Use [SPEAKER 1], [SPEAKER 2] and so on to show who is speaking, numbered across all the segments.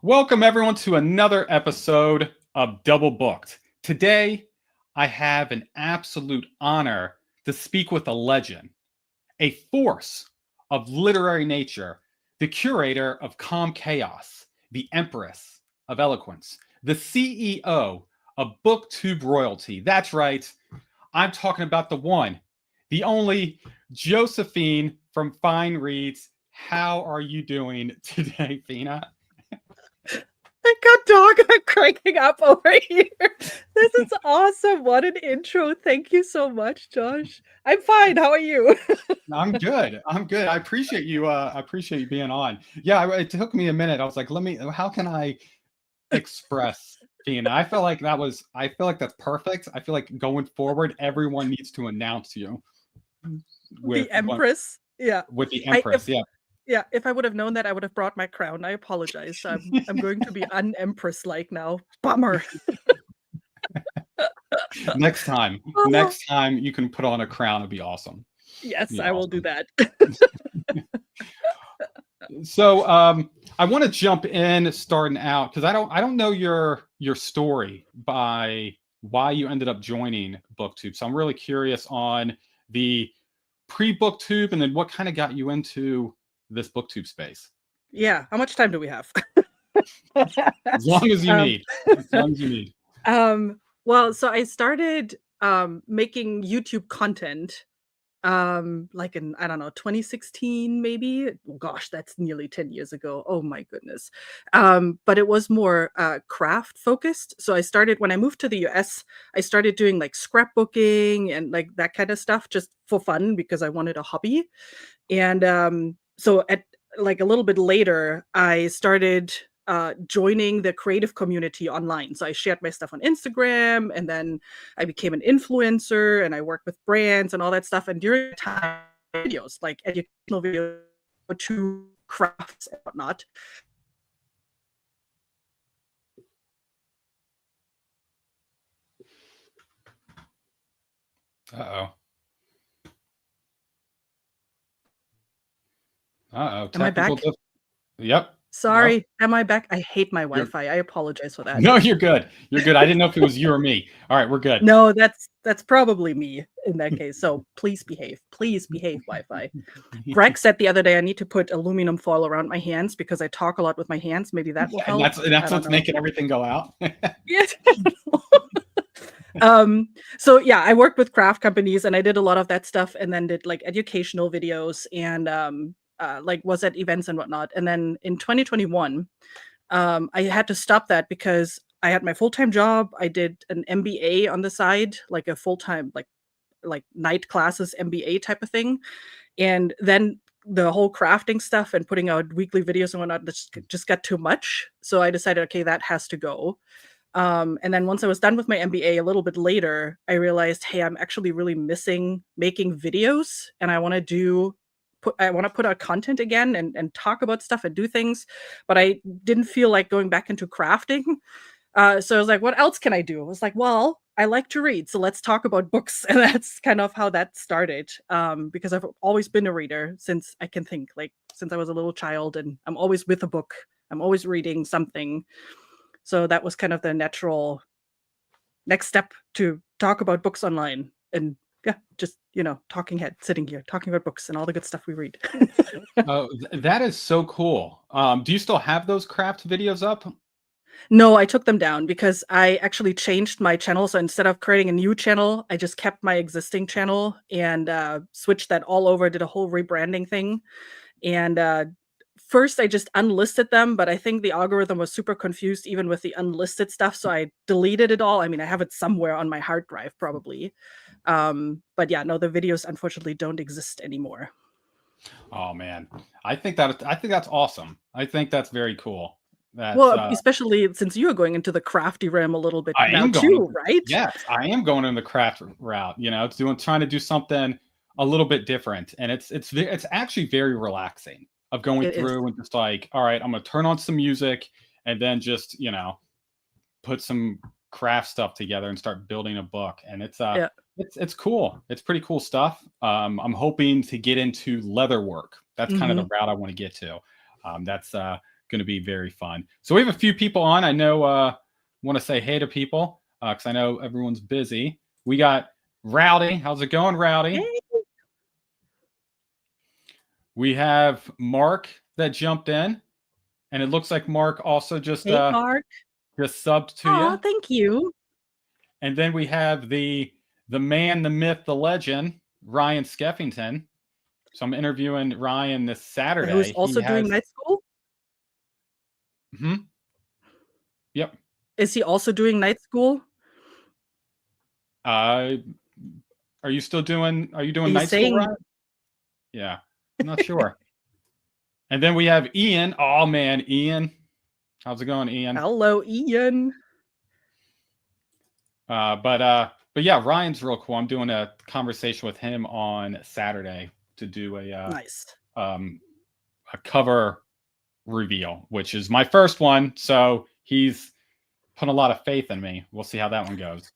[SPEAKER 1] Welcome everyone to another episode of Double Booked. Today, I have an absolute honor to speak with a legend, a force of literary nature, the curator of Calm Chaos, the Empress of Eloquence, the CEO of Booktube Royalty. That's right, I'm talking about the one, the only Josephine from Fine Reads. How are you doing today, Fina?
[SPEAKER 2] I got dog cranking up over here. This is awesome. What an intro. Thank you so much, Josh. I'm fine. How are you?
[SPEAKER 1] I'm good. I'm good. I appreciate you. I appreciate you being on. Yeah, it took me a minute. I was like, let me. How can I express Fina? I feel like that was. I feel like that's perfect. I feel like going forward, everyone needs to announce you with
[SPEAKER 2] The Empress. Yeah.
[SPEAKER 1] with the
[SPEAKER 2] I
[SPEAKER 1] Empress.
[SPEAKER 2] if
[SPEAKER 1] Yeah.
[SPEAKER 2] yeah, if I would have known that, I would have brought my crown. I apologize. I'm going to be un-empress like now. Bummer.
[SPEAKER 1] Next time,
[SPEAKER 2] Oh,
[SPEAKER 1] next time you can put on a crown. It'd be awesome.
[SPEAKER 2] yes,
[SPEAKER 1] Be
[SPEAKER 2] I will do
[SPEAKER 1] awesome.
[SPEAKER 2] that.
[SPEAKER 1] So I want to jump in starting out because I don't know your story by why you ended up joining BookTube. So I'm really curious on the pre-BookTube and then what kind of got you into this BookTube space.
[SPEAKER 2] Yeah. How much time do we have?
[SPEAKER 1] As long as you
[SPEAKER 2] um,
[SPEAKER 1] need. As long as you need.
[SPEAKER 2] well, so I started making YouTube content like in, I don't know, 2016 maybe. Gosh, that's nearly 10 years ago. Oh my goodness. But it was more craft focused. So I started when I moved to the US. I started doing like scrapbooking and like that kind of stuff just for fun because I wanted a hobby. And so at like a little bit later I started joining the creative community online. So I shared my stuff on Instagram, and then I became an influencer, and I worked with brands and all that stuff. And during the time, videos like educational videos to crafts and whatnot.
[SPEAKER 1] Uh-oh. Uh-oh.
[SPEAKER 2] Am I
[SPEAKER 1] Technical
[SPEAKER 2] back?
[SPEAKER 1] diff- Yep. No.
[SPEAKER 2] Sorry, am I back? I hate my
[SPEAKER 1] You're
[SPEAKER 2] Wi-Fi. I apologize for that.
[SPEAKER 1] no, you're good. You're good. I didn't know if it was you or me. All right, we're good.
[SPEAKER 2] No, that's probably me in that case. So please behave. Please behave, Wi-Fi. Greg said the other day I need to put aluminum foil around my hands because I talk a lot with my hands. Maybe that will
[SPEAKER 1] and
[SPEAKER 2] help.
[SPEAKER 1] that's
[SPEAKER 2] I don't
[SPEAKER 1] what's
[SPEAKER 2] know.
[SPEAKER 1] making everything go out.
[SPEAKER 2] Yes. So yeah, I worked with craft companies and I did a lot of that stuff and then did like educational videos and like was at events and whatnot. And then in 2021, I had to stop that because I had my full-time job. I did an MBA on the side, like a full-time like night classes MBA type of thing. And then the whole crafting stuff and putting out weekly videos and whatnot just got too much. So I decided, okay, that has to go. And then once I was done with my MBA a little bit later, I realized, hey, I'm actually really missing making videos, and I want to put out content again and talk about stuff and do things, but I didn't feel like going back into crafting. So I was like, what else can I do? I was like, well, I like to read, so let's talk about books. And that's kind of how that started. Because I've always been a reader since I can think, like since I was a little child, and I'm always with a book. I'm always reading something. So that was kind of the natural next step to talk about books online. And yeah, just, talking head, sitting here, talking about books and all the good stuff we read.
[SPEAKER 1] Oh, that is so cool. Do you still have those craft videos up?
[SPEAKER 2] No, I took them down because I actually changed my channel. So instead of creating a new channel, I just kept my existing channel and switched that all over, did a whole rebranding thing. And first, I just unlisted them, but I think the algorithm was super confused even with the unlisted stuff. So I deleted it all. I mean, I have it somewhere on my hard drive probably. But yeah, no, the videos unfortunately don't exist anymore.
[SPEAKER 1] Oh man, I think that's awesome. I think that's very cool. That's
[SPEAKER 2] Well, especially since you are going into the crafty realm a little bit
[SPEAKER 1] I
[SPEAKER 2] now
[SPEAKER 1] am going
[SPEAKER 2] too,
[SPEAKER 1] into
[SPEAKER 2] right?
[SPEAKER 1] yes, I am going in the craft route. It's trying to do something a little bit different, and it's actually very relaxing of going
[SPEAKER 2] It is.
[SPEAKER 1] through and just like, all right, I'm gonna turn on some music and then just put some craft stuff together and start building a book. And
[SPEAKER 2] Yeah.
[SPEAKER 1] it's cool. It's pretty cool stuff. I'm hoping to get into leather work. That's kind of the
[SPEAKER 2] Hmm.
[SPEAKER 1] route I want to get to. That's going to be very fun. So we have a few people on. I know want to say hey to people because I know everyone's busy. We got Rowdy. How's it going, Rowdy?
[SPEAKER 2] Hey.
[SPEAKER 1] We have Mark that jumped in, and it looks like Mark also just
[SPEAKER 2] Mark.
[SPEAKER 1] Just subbed to
[SPEAKER 2] Oh,
[SPEAKER 1] you.
[SPEAKER 2] thank you.
[SPEAKER 1] And then we have the man, the myth, the legend, Ryan Skeffington. So I'm interviewing Ryan this Saturday.
[SPEAKER 2] Who's also doing night school?
[SPEAKER 1] Yep.
[SPEAKER 2] Is he also doing night school?
[SPEAKER 1] Are you still doing? Are you doing night school, Ryan? Yeah, I'm not sure. And then we have Ian. Oh man, Ian. How's it going, Ian?
[SPEAKER 2] Hello, Ian.
[SPEAKER 1] But yeah, Ryan's real cool. I'm doing a conversation with him on Saturday to do a
[SPEAKER 2] nice
[SPEAKER 1] a cover reveal, which is my first one. So he's put a lot of faith in me. We'll see how that one goes.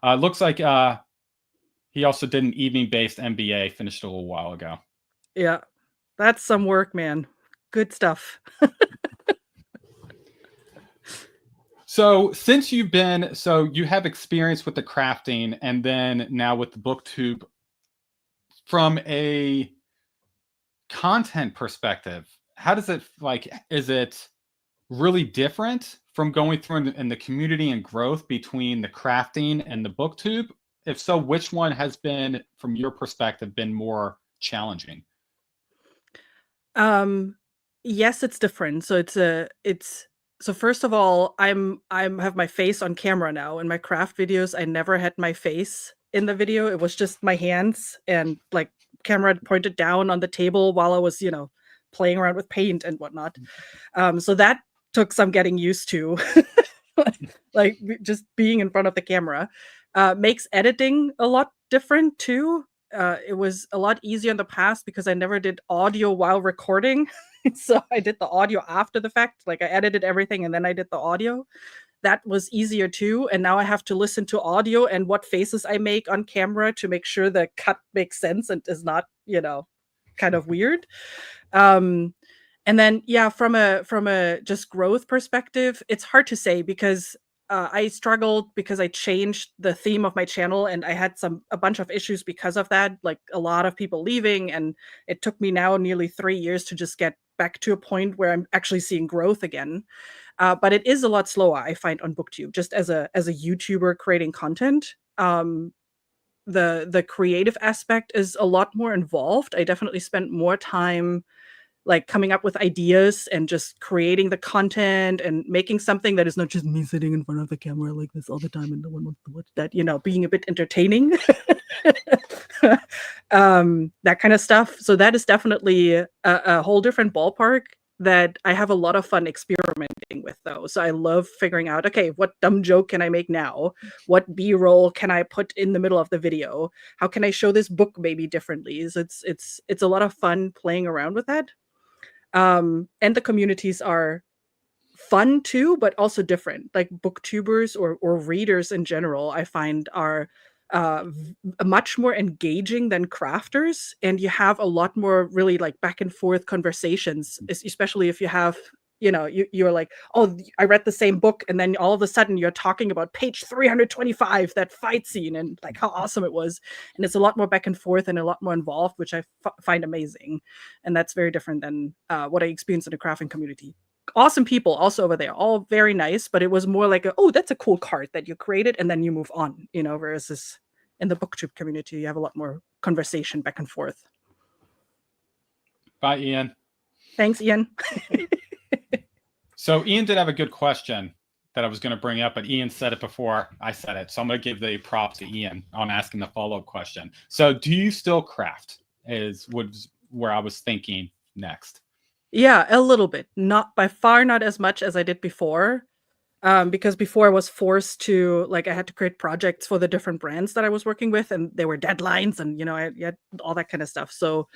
[SPEAKER 1] Looks like he also did an evening-based MBA, finished a little while ago.
[SPEAKER 2] Yeah, that's some work, man. Good stuff.
[SPEAKER 1] So since you have experience with the crafting and then now with the Booktube, from a content perspective, how does it is it really different from going through in the community and growth between the crafting and the Booktube? If so, which one has been, from your perspective, been more challenging?
[SPEAKER 2] Yes, it's different. So so first of all, I'm have my face on camera now. In my craft videos, I never had my face in the video. It was just my hands and like camera pointed down on the table while I was, playing around with paint and whatnot. So that took some getting used to. Like just being in front of the camera makes editing a lot different too. It was a lot easier in the past because I never did audio while recording. So I did the audio after the fact. Like I edited everything and then I did the audio. That was easier too. And now I have to listen to audio and what faces I make on camera to make sure the cut makes sense and is not, kind of weird. And then, yeah, from a just growth perspective, it's hard to say because I struggled because I changed the theme of my channel and I had a bunch of issues because of that, like a lot of people leaving, and it took me now nearly 3 years to just get back to a point where I'm actually seeing growth again. But it is a lot slower, I find, on Booktube, just as a YouTuber creating content. The creative aspect is a lot more involved. I definitely spent more time like coming up with ideas and just creating the content and making something that is not just me sitting in front of the camera like this all the time and no one wants to watch that, being a bit entertaining. That kind of stuff. So that is definitely a whole different ballpark that I have a lot of fun experimenting with, though. So I love figuring out, okay, what dumb joke can I make now? What B-roll can I put in the middle of the video? How can I show this book maybe differently? So it's a lot of fun playing around with that. And the communities are fun too, but also different. Like booktubers or readers in general, I find are much more engaging than crafters, and you have a lot more really like back and forth conversations, especially if you have you're like, oh, I read the same book, and then all of a sudden you're talking about page 325, that fight scene, and like how awesome it was. And it's a lot more back and forth and a lot more involved, which I find amazing. And that's very different than what I experienced in the crafting community. Awesome people also over there, all very nice, but it was more like oh, that's a cool card that you created and then you move on, whereas this in the Booktube community you have a lot more conversation back and forth.
[SPEAKER 1] Bye, Ian.
[SPEAKER 2] Thanks, Ian.
[SPEAKER 1] So Ian did have a good question that I was going to bring up, but Ian said it before I said it. So I'm going to give the prop to Ian on asking the follow-up question. So do you still craft was where I was thinking next?
[SPEAKER 2] Yeah, a little bit. Not by far, not as much as I did before. Because before I was forced to, like, I had to create projects for the different brands that I was working with, and there were deadlines and, I had all that kind of stuff. So,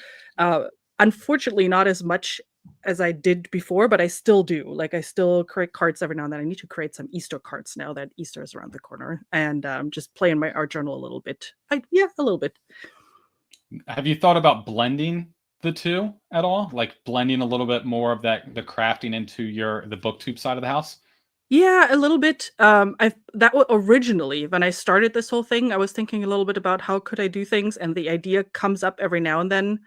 [SPEAKER 2] unfortunately, not as much as I did before, but I still do. Like, I still create cards every now and then. I need to create some Easter cards now that Easter is around the corner, and just play in my art journal a little bit. Yeah, a little bit.
[SPEAKER 1] Have you thought about blending the two at all? Like blending a little bit more of the crafting into the booktube side of the house?
[SPEAKER 2] Yeah, a little bit. Originally when I started this whole thing, I was thinking a little bit about how could I do things, and the idea comes up every now and then.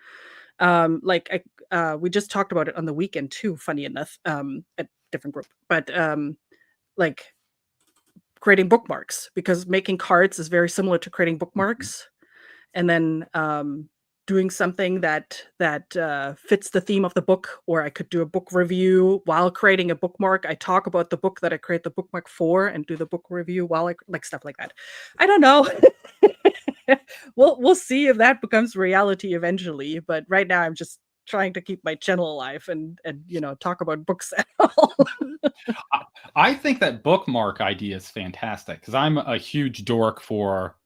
[SPEAKER 2] We just talked about it on the weekend too, funny enough, at different group. But like creating bookmarks, because making cards is very similar to creating
[SPEAKER 1] Mhm.
[SPEAKER 2] bookmarks, and then doing something that fits the theme of the book. Or I could do a book review while creating a bookmark. I talk about the book that I create the bookmark for and do the book review while I like stuff like that. I don't know. We'll see if that becomes reality eventually. But right now, I'm just trying to keep my channel alive and talk about books at all.
[SPEAKER 1] I think that bookmark idea is fantastic because I'm a huge dork for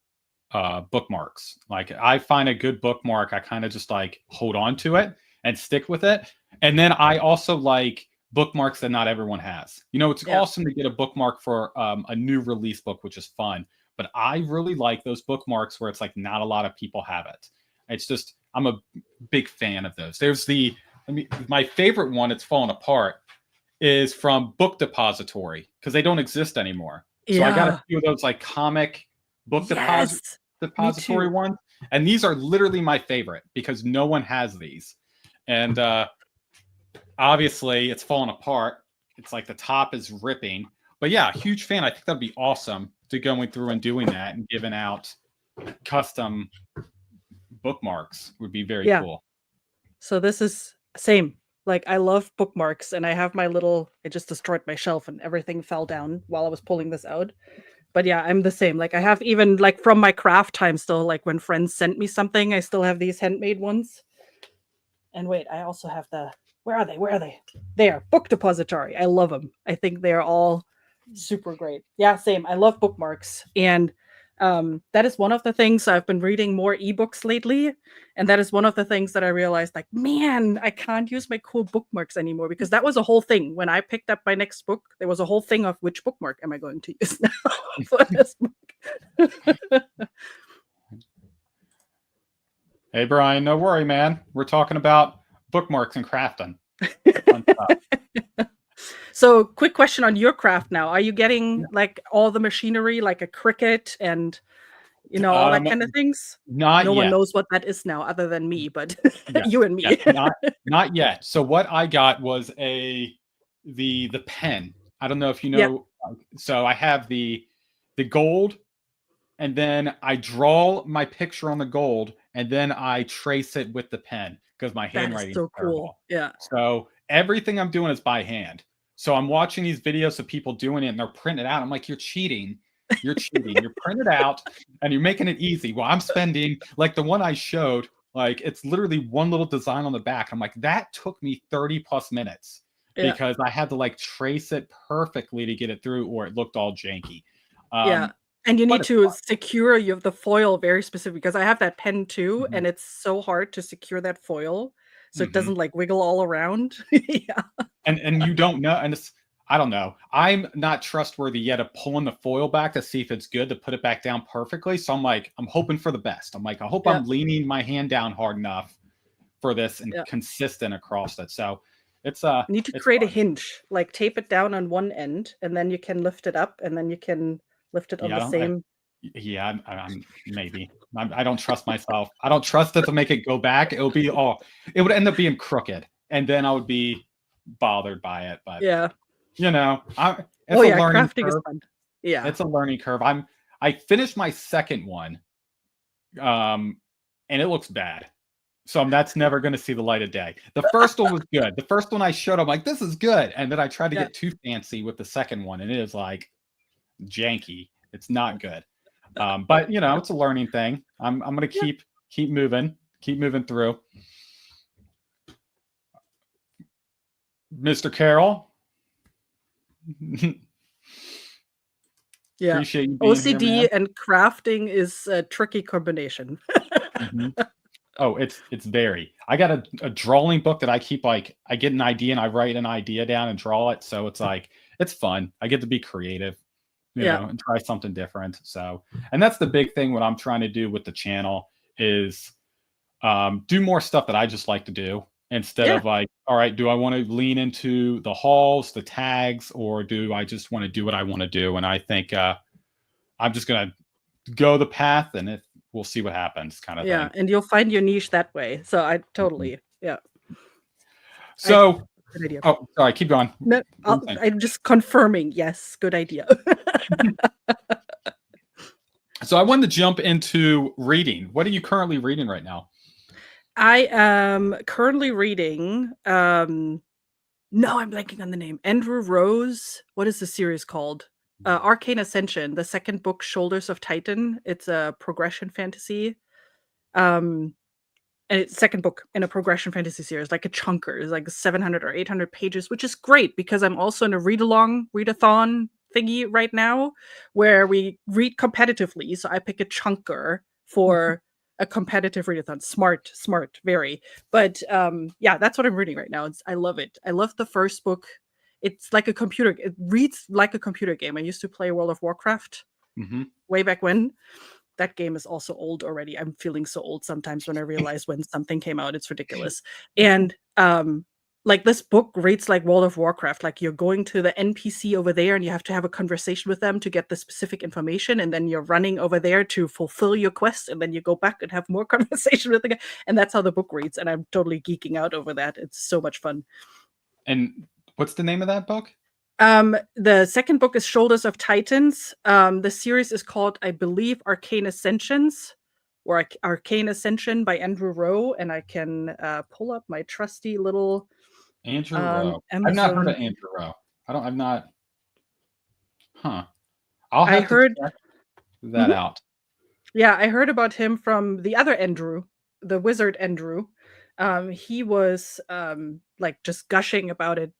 [SPEAKER 1] bookmarks. Like I find a good bookmark, I kind of just like hold on to it and stick with it. And then I also like bookmarks that not everyone has. It's
[SPEAKER 2] Yeah.
[SPEAKER 1] awesome to get a bookmark for a new release book, which is fun. But I really like those bookmarks where it's like not a lot of people have it. It's just I'm a big fan of those. My favorite one. It's fallen apart is from Book Depository because they don't exist anymore. So I got a
[SPEAKER 2] Yeah.
[SPEAKER 1] few of those like comic book
[SPEAKER 2] Yes. Me
[SPEAKER 1] depository
[SPEAKER 2] too.
[SPEAKER 1] ones, and these are literally my favorite because no one has these. And obviously, it's falling apart. It's like the top is ripping. But yeah, huge fan. I think that'd be awesome to going through and doing that and giving out custom bookmarks would be very
[SPEAKER 2] Yeah.
[SPEAKER 1] cool.
[SPEAKER 2] So this is same. Like I love bookmarks, and I have my little I just destroyed my shelf and everything fell down while I was pulling this out. But yeah, I'm the same. Like I have even like from my craft time still, like when friends sent me something, I still have these handmade ones. And wait, I also have the where are they? Where are they? There, Book Depository. I love them. I think they're all super great. Yeah, same. I love bookmarks. And that is one of the things I've been reading more ebooks lately. And that is one of the things that I realized, like, man, I can't use my cool bookmarks anymore, because that was a whole thing. When I picked up my next book, there was a whole thing of which bookmark am I going to use now for this book.
[SPEAKER 1] Hey Brian, no worry, man. We're talking about bookmarks and crafting. Fun stuff.
[SPEAKER 2] So, quick question on your craft now. Are you
[SPEAKER 1] Yeah.
[SPEAKER 2] getting like all the machinery, like a Cricut and all that
[SPEAKER 1] Um,
[SPEAKER 2] kind of things?
[SPEAKER 1] Not
[SPEAKER 2] No one
[SPEAKER 1] yet.
[SPEAKER 2] knows what that is now, other than me, but
[SPEAKER 1] Yes,
[SPEAKER 2] you and
[SPEAKER 1] yes,
[SPEAKER 2] me.
[SPEAKER 1] not yet. So what I got was the pen. I don't know if you
[SPEAKER 2] Yeah,
[SPEAKER 1] know. So I have the gold, and then I draw my picture on the gold, and then I trace it with the pen because my
[SPEAKER 2] that is
[SPEAKER 1] handwriting's
[SPEAKER 2] so cool.
[SPEAKER 1] terrible.
[SPEAKER 2] Yeah,
[SPEAKER 1] So everything I'm doing is by hand. So I'm watching these videos of people doing it, and they're printing it out. I'm like, you're cheating. You're cheating. You're printing it out, and you're making it easy. Well, I'm spending like the one I showed. Like it's literally one little design on the back. I'm like, that took me 30 plus minutes
[SPEAKER 2] yeah,
[SPEAKER 1] because I had to like trace it perfectly to get it through, or it looked all janky.
[SPEAKER 2] yeah.
[SPEAKER 1] Um,
[SPEAKER 2] And you
[SPEAKER 1] but
[SPEAKER 2] need
[SPEAKER 1] it's
[SPEAKER 2] to secure the foil very specific, because I have that pen too,
[SPEAKER 1] fun.
[SPEAKER 2] and it's so hard to secure that foil so it
[SPEAKER 1] Mhm.
[SPEAKER 2] doesn't like wiggle all around. Yeah,
[SPEAKER 1] And you don't know, and it's I don't know. I'm not trustworthy yet of pulling the foil back to see if it's good to put it back down perfectly. So I'm like, I'm hoping for the best. I'm like, I hope
[SPEAKER 2] yeah,
[SPEAKER 1] I'm leaning my hand down hard enough for this and
[SPEAKER 2] yeah.
[SPEAKER 1] consistent across it. So
[SPEAKER 2] You need to
[SPEAKER 1] it's
[SPEAKER 2] create a
[SPEAKER 1] fun.
[SPEAKER 2] hinge, like tape it down on one end, and then you can lift it up, and then you can lift it on
[SPEAKER 1] Yeah,
[SPEAKER 2] the same.
[SPEAKER 1] I'm maybe I don't trust myself. I don't trust it to make it go back. It would end up being crooked, and then I would be bothered by it. But
[SPEAKER 2] Yeah. Oh
[SPEAKER 1] it's a
[SPEAKER 2] yeah,
[SPEAKER 1] learning
[SPEAKER 2] crafting is
[SPEAKER 1] curve.
[SPEAKER 2] fun. Yeah.
[SPEAKER 1] It's a learning curve. I finished my second one, um, and it looks bad. So that's never going to see the light of day. The first one was good. The first one I showed, I'm like, this is good. And then I tried to
[SPEAKER 2] Yeah.
[SPEAKER 1] get too fancy with the second one, and it is like janky. It's not good. But it's a learning thing. I'm going to
[SPEAKER 2] Yeah.
[SPEAKER 1] keep moving through. Mr. Carroll,
[SPEAKER 2] Yeah.
[SPEAKER 1] appreciate you being here, man.
[SPEAKER 2] OCD and crafting is a tricky combination.
[SPEAKER 1] Mhm. Oh, it's very. I got a drawing book that I keep like I get an idea and I write an idea down and draw it. So it's like it's fun. I get to be creative,
[SPEAKER 2] Yeah.
[SPEAKER 1] and try something different. So and that's the big thing what I'm trying to do with the channel is do more stuff that I just like to do instead
[SPEAKER 2] Yeah.
[SPEAKER 1] of like, all right, do I want to lean into the hauls, the tags, or do I just want to do what I want to do? And I think I'm just gonna go the path, and if we'll see what happens, kind of
[SPEAKER 2] Yeah,
[SPEAKER 1] thing.
[SPEAKER 2] and you'll find your niche that way. So I
[SPEAKER 1] Mhm.
[SPEAKER 2] totally, yeah. I
[SPEAKER 1] So,
[SPEAKER 2] good idea.
[SPEAKER 1] oh, sorry, keep going.
[SPEAKER 2] No,
[SPEAKER 1] What were you saying?
[SPEAKER 2] I'm just confirming. Yes, good idea.
[SPEAKER 1] So I wanted to jump into reading. What are you currently reading right now?
[SPEAKER 2] I am currently reading no, I'm blanking on the name. Andrew Rose. What is the series called? Arcane Ascension, the second book, Shoulders of Titan. It's a progression fantasy. Um and it's second book in a progression fantasy series, like a chunker. It's like 700 or 800 pages, which is great because I'm also in a readathon thingy right now where we read competitively. So I pick a chunker for a competitive readathon. Smart, very. But yeah, that's what I'm reading right now. I love it. I love the first book. It's like it reads like a computer game. I used to play World of Warcraft
[SPEAKER 1] Mm-hmm.
[SPEAKER 2] way back when. That game is also old already. I'm feeling so old sometimes when I realize when something came out. It's ridiculous. And like this book reads like World of Warcraft. Like you're going to the NPC over there and you have to have a conversation with them to get the specific information, and then you're running over there to fulfill your quest, and then you go back and have more conversation with the guy. And that's how the book reads. And I'm totally geeking out over that. It's so much fun.
[SPEAKER 1] And what's the name of that book?
[SPEAKER 2] The second book is Shoulders of Titans. The series is called, I believe, Arcane Ascensions or Arcane Ascension by Andrew Rowe, and I can pull up my trusty little
[SPEAKER 1] Andrew Rowe. I've not heard
[SPEAKER 2] Amazon.
[SPEAKER 1] of Andrew Rowe. I've not. Huh. I'll
[SPEAKER 2] I
[SPEAKER 1] have to
[SPEAKER 2] heard,
[SPEAKER 1] check that
[SPEAKER 2] mhm.
[SPEAKER 1] out.
[SPEAKER 2] Yeah, I heard about him from the other Andrew, the wizard Andrew. He was like just gushing about it,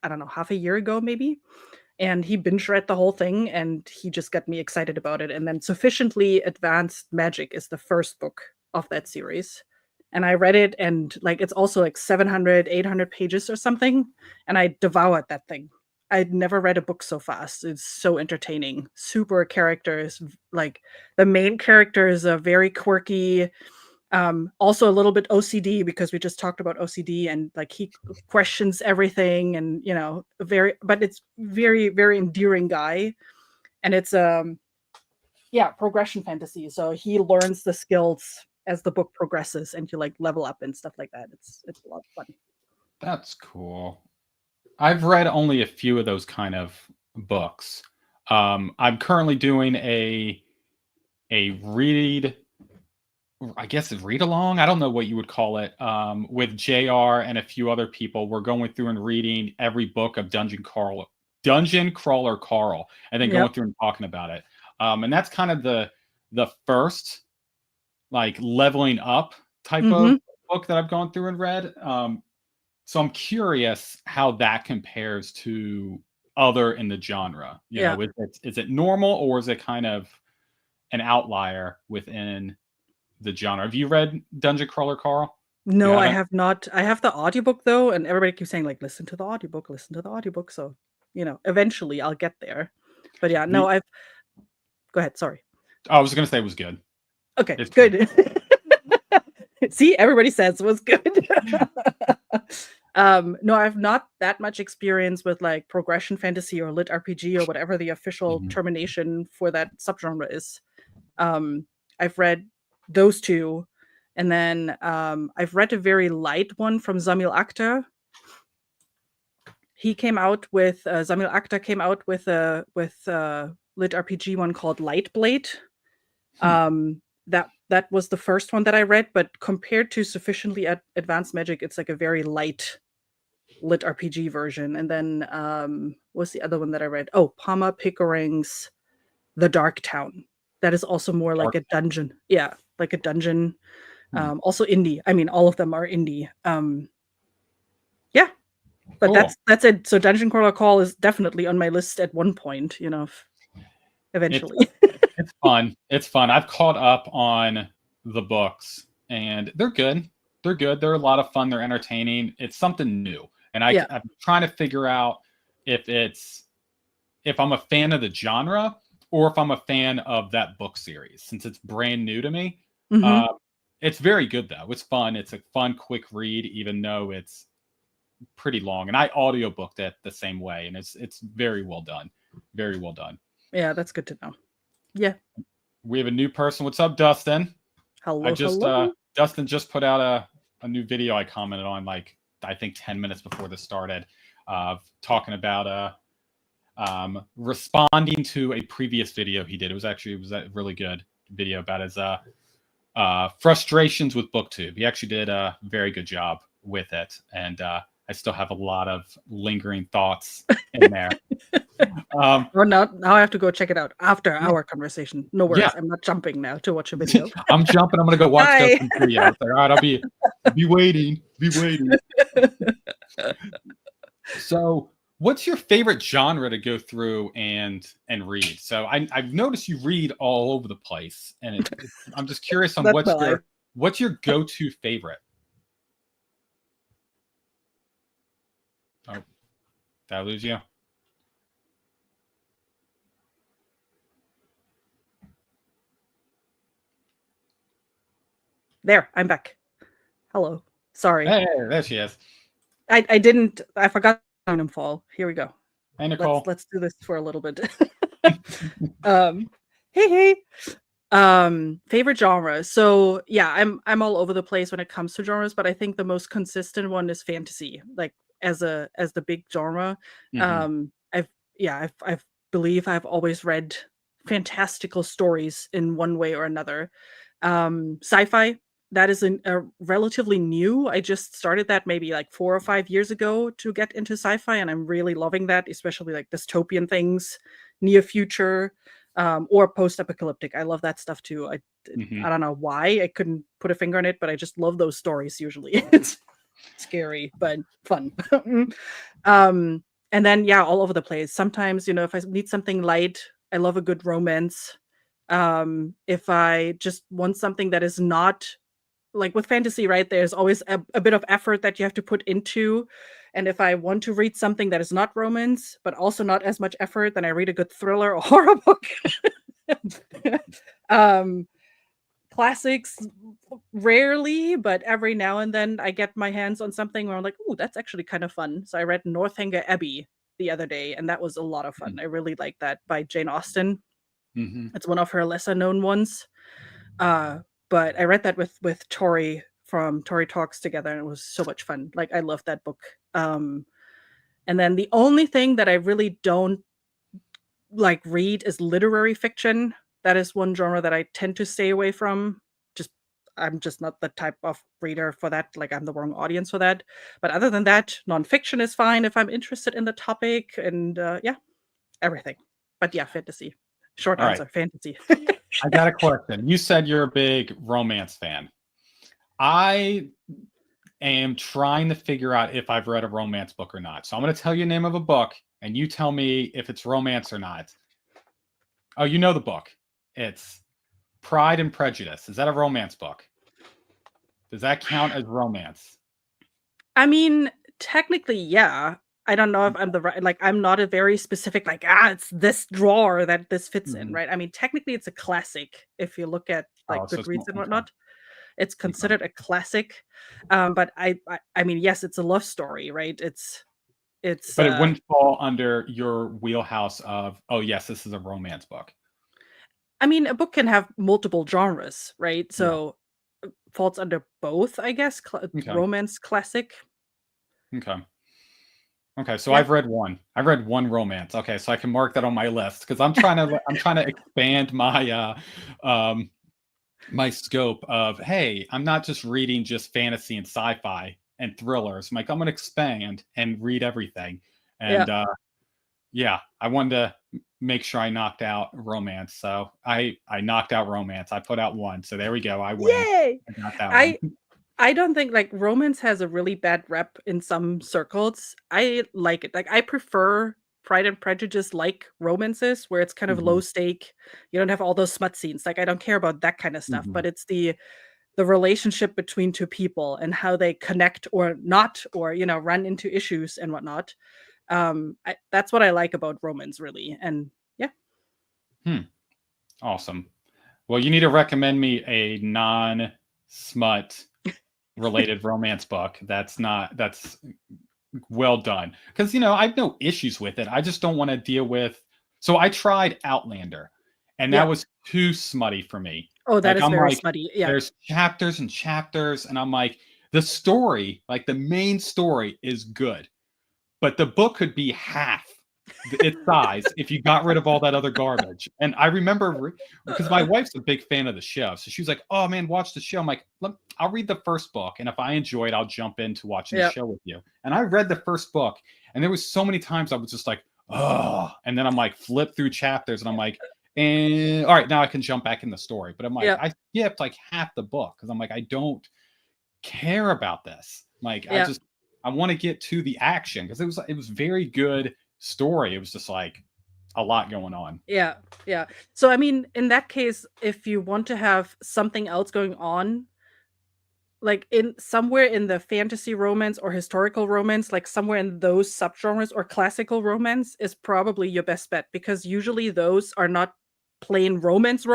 [SPEAKER 2] I don't know, half a year ago, maybe. And he binge read the whole thing and he just got me excited about it. And then Sufficiently Advanced Magic is the first book of that series. And I read it, and like it's also like 700, 800 pages or something. And I devoured that thing. I'd never read a book so fast. It's so entertaining. Super characters. Like the main character is a very quirky, also a little bit OCD because we just talked about OCD, and like he questions everything, and but it's very endearing guy. And it's yeah, progression fantasy, so he learns the skills as the book progresses and you like level up and stuff like that. It's a lot of fun.
[SPEAKER 1] That's cool. I've read only a few of those kind of books. I'm currently doing a read, I guess a read along. I don't know what you would call it. With JR and a few other people, we're going through and reading every book of Dungeon Crawler Carl, and then going
[SPEAKER 2] Yep.
[SPEAKER 1] through and talking about it. And that's kind of the first like leveling up type of
[SPEAKER 2] Mm-hmm.
[SPEAKER 1] book that I've gone through and read. So I'm curious how that compares to other in the genre. You
[SPEAKER 2] Yeah.
[SPEAKER 1] know, is it normal, or is it kind of an outlier within the genre? Have you read Dungeon Crawler Carl? You
[SPEAKER 2] No, I
[SPEAKER 1] haven't?
[SPEAKER 2] have not. I have the audiobook though, and everybody keeps saying like listen to the audiobook, listen to the audiobook. So eventually I'll get there. But yeah, no,
[SPEAKER 1] The
[SPEAKER 2] I've go ahead, sorry.
[SPEAKER 1] I was gonna say it was good.
[SPEAKER 2] Okay,
[SPEAKER 1] It's good.
[SPEAKER 2] good. See, everybody says it was good. No, I've not that much experience with like progression fantasy or lit RPG or whatever the official
[SPEAKER 1] Mhm.
[SPEAKER 2] termination for that subgenre is. Um, I've read those two, and then I've read a very light one from Zamil Akhtar. He came out with Zamil Akhtar came out with a lit RPG one called Lightblade.
[SPEAKER 1] Hmm.
[SPEAKER 2] That was the first one that I read, but compared to Sufficiently Advanced Magic, it's like a very light lit RPG version. And then what's the other one that I read? Oh, Palma Pickering's The Dark Town. That is also more like
[SPEAKER 1] Dark.
[SPEAKER 2] a dungeon. Yeah, like a dungeon.
[SPEAKER 1] Hmm.
[SPEAKER 2] Also indie. I mean, all of them are indie. Yeah, but
[SPEAKER 1] Cool.
[SPEAKER 2] that's it. So Dungeon Crawler Call is definitely on my list at one point.
[SPEAKER 1] It's
[SPEAKER 2] Eventually.
[SPEAKER 1] it's fun. It's fun. I've caught up on the books, and they're good. They're good. They're a lot of fun. They're entertaining. It's something new, and
[SPEAKER 2] Yeah.
[SPEAKER 1] I'm trying to figure out if if I'm a fan of the genre or if I'm a fan of that book series, since it's brand new to me.
[SPEAKER 2] Hmm.
[SPEAKER 1] Uh, It's very good though. It's fun. It's a fun, quick read, even though it's pretty long. And I audiobooked it the same way, and it's very well done. Very well done.
[SPEAKER 2] Yeah, that's good to know. Yeah.
[SPEAKER 1] We have a new person. What's up, Dustin?
[SPEAKER 2] Hello, hello.
[SPEAKER 1] Dustin just put out a new video I commented on, like I think 10 minutes before this started, talking about responding to a previous video he did. It was a really good video about his frustrations with Booktube. He actually did a very good job with it, and I still have a lot of lingering thoughts in there.
[SPEAKER 2] Well, now I have to go check it out after our conversation. No worries, I'm not jumping now to watch a video.
[SPEAKER 1] I'm jumping. I'm gonna go watch Dustin's video. All right, I'll be waiting. So, what's your favorite genre to go through and read? So, I've noticed you read all over the place, and I'm just curious on what's your go-to favorite. Oh, did I lose you?
[SPEAKER 2] There, I'm back. Hello. Sorry.
[SPEAKER 1] Hey, there she is.
[SPEAKER 2] I forgot to fall. Here we go.
[SPEAKER 1] Hey, Nicole.
[SPEAKER 2] Let's do this for a little bit. Hey. Favorite genre. So yeah, I'm all over the place when it comes to genres, but I think the most consistent one is fantasy. Like as the big genre.
[SPEAKER 1] Mm-hmm.
[SPEAKER 2] I believe I've always read fantastical stories in one way or another. Sci-fi, that is a relatively new. I just started that maybe like 4 or 5 years ago to get into sci-fi, and I'm really loving that, especially like dystopian things, near future, or post-apocalyptic. I love that stuff too. I don't know why. I couldn't put a finger on it, but I just love those stories usually. It's scary but fun. And then all over the place. Sometimes, if I need something light, I love a good romance. If I just want something that is not like with fantasy, right? There's always a bit of effort that you have to put into. And if I want to read something that is not romance, but also not as much effort, then I read a good thriller or horror book. Classics, rarely, but every now and then I get my hands on something where I'm like, "Ooh, that's actually kind of fun." So I read Northanger Abbey the other day, and that was a lot of fun. I really like that, by Jane Austen. It's one of her lesser known ones. But I read that with Tori from Tori Talks Together, and it was so much fun. Like, I love that book. And then the only thing that I really don't like read is literary fiction. That is one genre that I tend to stay away from. I'm just not the type of reader for that. Like, I'm the wrong audience for that. But other than that, nonfiction is fine if I'm interested in the topic, and everything. But yeah, fantasy. Short answer, fantasy.
[SPEAKER 1] I got a question. You said you're a big romance fan. I am trying to figure out if I've read a romance book or not. So I'm going to tell you the name of a book, and you tell me if it's romance or not. Oh, you know the book. It's Pride and Prejudice. Is that a romance book? Does that count as romance?
[SPEAKER 2] I mean, technically, yeah. I don't know if I'm the right, like, I'm not a very specific, like, it's this drawer that this fits in, right? I mean, technically, it's a classic. If you look at like Goodreads and whatnot, it's considered a classic. But I mean, yes, it's a love story, right? But
[SPEAKER 1] it wouldn't fall under your wheelhouse of, oh yes, this is a romance book.
[SPEAKER 2] I mean, a book can have multiple genres, right? So falls under both, I guess. Romance, classic.
[SPEAKER 1] Okay, so I've read one. I've read one romance. Okay, so I can mark that on my list because I'm trying to expand my my scope of, hey, I'm not just reading just fantasy and sci-fi and thrillers. I'm like, I'm gonna expand and read everything. And I wanted to make sure I knocked out romance. So I knocked out romance. I put out one. So there we go. I win.
[SPEAKER 2] Yay!
[SPEAKER 1] I got that one.
[SPEAKER 2] I don't think like romance has a really bad rep in some circles. I like it. Like, I prefer Pride and Prejudice like romances where it's kind of low stake. You don't have all those smut scenes. Like, I don't care about that kind of stuff, but it's the relationship between two people and how they connect or not, or run into issues and whatnot. That's what I like about romance, really. And
[SPEAKER 1] Awesome. Well, you need to recommend me a non smut related romance book. That's well done. Because, I have no issues with it. I just don't want to deal with. So I tried Outlander, and that
[SPEAKER 2] Yeah.
[SPEAKER 1] was too smutty for me.
[SPEAKER 2] Oh, that
[SPEAKER 1] Like,
[SPEAKER 2] is
[SPEAKER 1] I'm
[SPEAKER 2] very
[SPEAKER 1] like,
[SPEAKER 2] smutty. Yeah.
[SPEAKER 1] there's chapters and chapters, and I'm like, the story, like the main story, is good, but the book could be half its size if you got rid of all that other garbage. And I remember because my wife's a big fan of the show, so she was like, "Oh man, watch the show." I'm like, "I'll read the first book, and if I enjoy it, I'll jump into watching the
[SPEAKER 2] Yeah.
[SPEAKER 1] show with you." And I read the first book, and there was so many times I was just like, "Oh," and then I'm like, flip through chapters, and I'm like, "And all right, now I can jump back in the story." But I'm like,
[SPEAKER 2] Yeah.
[SPEAKER 1] I skipped like half the book because I'm like, I don't care about this. Like,
[SPEAKER 2] Yeah.
[SPEAKER 1] I want to get to the action because it was very good story. It was just like a lot going on.
[SPEAKER 2] Yeah. Yeah. So I mean, in that case, if you want to have something else going on, like in somewhere in the fantasy romance or historical romance, like somewhere in those subgenres or classical romance is probably your best bet because usually those are not plain romance.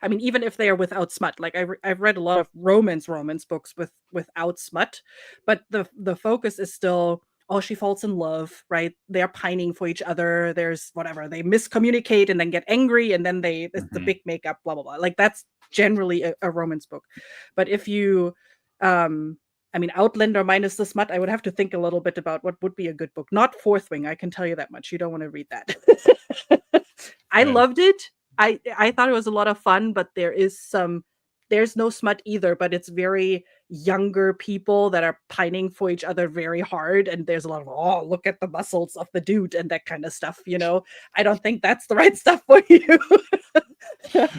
[SPEAKER 2] I mean, even if they are without smut, like I've read a lot of romance books without smut, but the focus is still, oh, she falls in love, right? They're pining for each other. There's whatever, they miscommunicate and then get angry and then it's the
[SPEAKER 1] Mhm.
[SPEAKER 2] big makeup, blah blah blah. Like that's generally a romance book. But if you um, I mean, Outlander minus the smut, I would have to think a little bit about what would be a good book. Not Fourth Wing, I can tell you that much. You don't want to read that. I
[SPEAKER 1] Good.
[SPEAKER 2] loved it. I thought it was a lot of fun, but there's no smut either, but it's very younger people that are pining for each other very hard, and there's a lot of, oh, look at the muscles of the dude and that kind of stuff. I don't think that's the right stuff for you.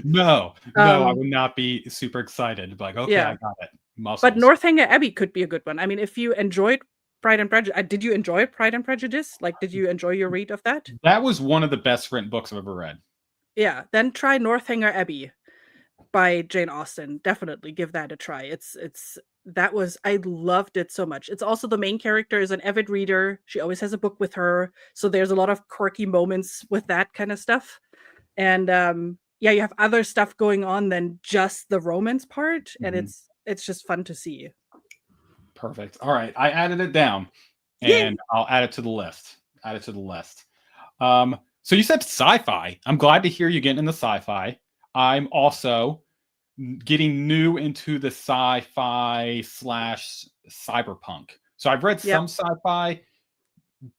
[SPEAKER 1] No, I
[SPEAKER 2] um,
[SPEAKER 1] would not be super excited. Like, okay, I
[SPEAKER 2] yeah.
[SPEAKER 1] got it.
[SPEAKER 2] But
[SPEAKER 1] Muscles.
[SPEAKER 2] Northanger Abbey could be a good one. I mean, if you enjoyed Pride and Prejudice, did you enjoy Pride and Prejudice? Like, did you enjoy your read of that?
[SPEAKER 1] That was one of the best written books I've ever read.
[SPEAKER 2] Yeah, then try Northanger Abbey by Jane Austen. Definitely give that a try. I loved it so much. It's also the main character is an avid reader. She always has a book with her, so there's a lot of quirky moments with that kind of stuff. And yeah, you have other stuff going on than just the romance part, and
[SPEAKER 1] Mhm.
[SPEAKER 2] it's just fun to see.
[SPEAKER 1] Perfect. All right, I added it down, and
[SPEAKER 2] Yay!
[SPEAKER 1] I'll add it to the list. Add it to the list. So you said sci-fi. I'm glad to hear you getting into sci-fi. I'm also getting new into the sci-fi slash cyberpunk. So I've read
[SPEAKER 2] Yep.
[SPEAKER 1] some sci-fi,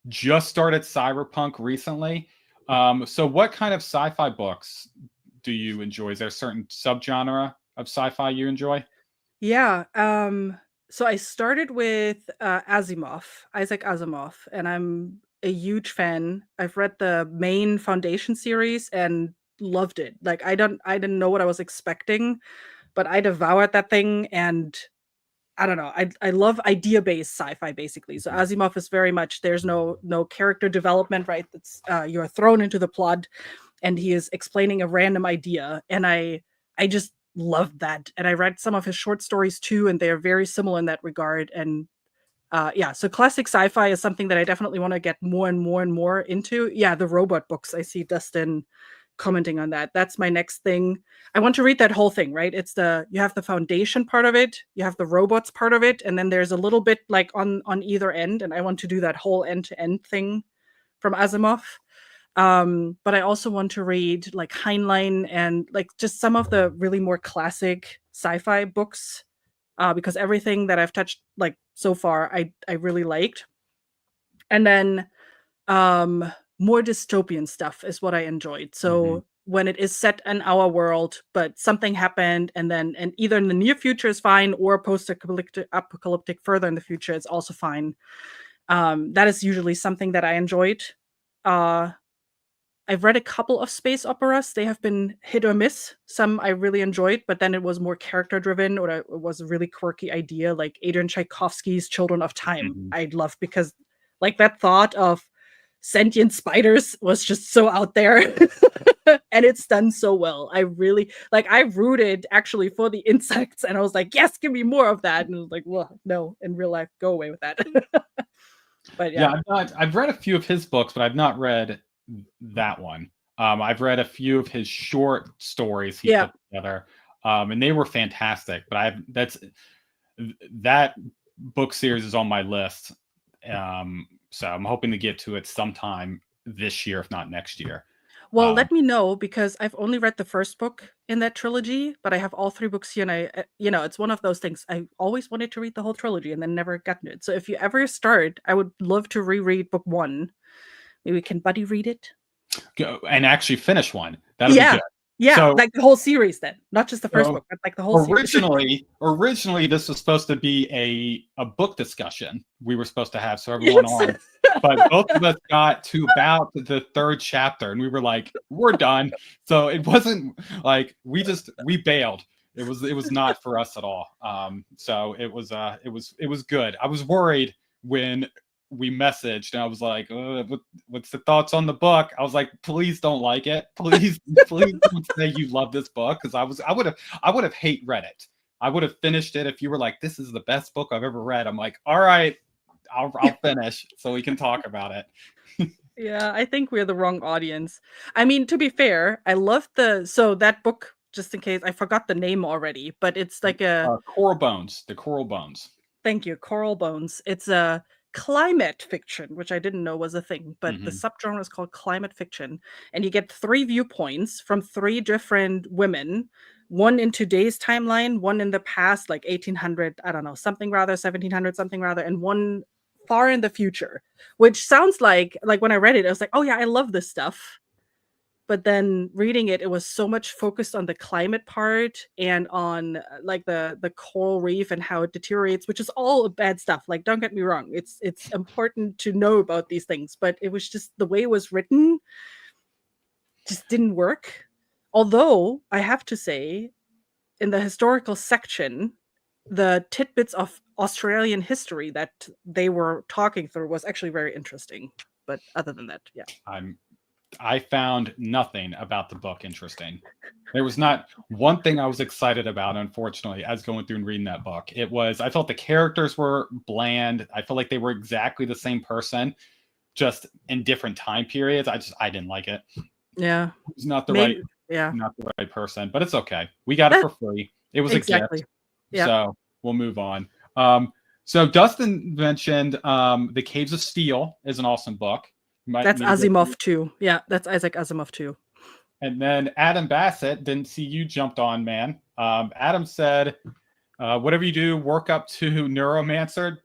[SPEAKER 1] just started cyberpunk recently. So what kind of sci-fi books do you enjoy? Is there a certain subgenre of sci-fi you enjoy?
[SPEAKER 2] Yeah, so I started with, Isaac Asimov, and I'm a huge fan. I've read the main Foundation series and loved it. Like, I didn't know what I was expecting, but I devoured that thing, and I don't know, I love idea-based sci-fi, basically. So
[SPEAKER 1] Mhm.
[SPEAKER 2] Asimov is very much there's no character development, right? It's, you're thrown into the plot and he is explaining a random idea, and I just loved that. And I read some of his short stories too, and they're very similar in that regard. And yeah, so classic sci-fi is something that I definitely want to get more and more and more into. Yeah, the robot books. I see Dustin commenting on that. That's my next thing. I want to read that whole thing, right? You have the foundation part of it, you have the robots part of it, and then there's a little bit like on either end, and I want to do that whole end-to-end thing from Asimov. But I also want to read like Heinlein and like just some of the really more classic sci-fi books, because everything that I've touched like so far, I really liked. And then um, more dystopian stuff is what I enjoyed.
[SPEAKER 1] Mhm.
[SPEAKER 2] So when it is set in our world, but something happened, and either in the near future is fine or post-apocalyptic further in the future, it's also fine. That is usually something that I enjoyed. Uh, I've read a couple of space operas. They have been hit or miss. Some I really enjoyed, but then it was more character driven or it was a really quirky idea, like Adrian Tchaikovsky's Children of Time.
[SPEAKER 1] Mhm.
[SPEAKER 2] I loved because like that thought of sentient spiders was just so out there. And it's done so well. I really like I rooted actually for the insects and I was like, yes, give me more of that. And it was like, well, no, in real life, go away with that. But
[SPEAKER 1] Yeah,
[SPEAKER 2] yeah.
[SPEAKER 1] I've read a few of his books, but I've not read that one. I've read a few of his short stories he
[SPEAKER 2] Yeah.
[SPEAKER 1] put together. and they were fantastic. But that book series is on my list, so I'm hoping to get to it sometime this year, if not next year.
[SPEAKER 2] Well, let me know, because I've only read the first book in that trilogy, but I have all 3 books here, and it's one of those things. I always wanted to read the whole trilogy and then never gotten it. So if you ever start, I would love to reread book 1. Maybe we can buddy read it.
[SPEAKER 1] Go and actually finish one. That'll be good.
[SPEAKER 2] Yeah,
[SPEAKER 1] So,
[SPEAKER 2] like the whole series then, not just the first book, but like the whole series.
[SPEAKER 1] Originally, this was supposed to be a book discussion we were supposed to have, so everyone on. But both of us got to about the 3rd chapter, and we were like, "We're done." So it wasn't like we bailed. It was not for us at all. So it was good. I was worried when we messaged, and I was like, what's the thoughts on the book? I was like, please don't like it. Please don't say you love this book, because I would have hate read it. I would have finished it if you were like, this is the best book I've ever read. I'm like, all right, I'll finish so we can talk about it.
[SPEAKER 2] Yeah, I think we're the wrong audience. I mean, to be fair, I love that book, just in case I forgot the name already, but it's like
[SPEAKER 1] Coral Bones. The Coral Bones.
[SPEAKER 2] Thank you, Coral Bones. It's a climate fiction, which I didn't know was a thing, but the subgenre is called climate fiction. And you get 3 viewpoints from 3 different women, one in today's timeline, one in the past, like 1800, I don't know, something rather, 1700, something rather, and one far in the future, which sounds like when I read it, I was like, oh yeah, I love this stuff. But then reading it, it was so much focused on the climate part and on like the coral reef and how it deteriorates, which is all bad stuff. Like, don't get me wrong, it's important to know about these things, but it was just the way it was written just didn't work. Although I have to say, in the historical section, the tidbits of Australian history that they were talking through was actually very interesting. But other than that, yeah.
[SPEAKER 1] I found nothing about the book interesting. There was not one thing I was excited about, unfortunately, as going through and reading that book. I felt the characters were bland. I felt like they were exactly the same person, just in different time periods. I didn't like it.
[SPEAKER 2] Yeah.
[SPEAKER 1] It was not the right person, but it's okay. We got it for free. It was a gift. Yep. So we'll move on. So Dustin mentioned The Caves of Steel is an awesome book.
[SPEAKER 2] That's Asimov too. Yeah, that's Isaac Asimov too.
[SPEAKER 1] And then Adam Bassett, didn't see you jumped on, man. Adam said, whatever you do, work up to Neuromancer.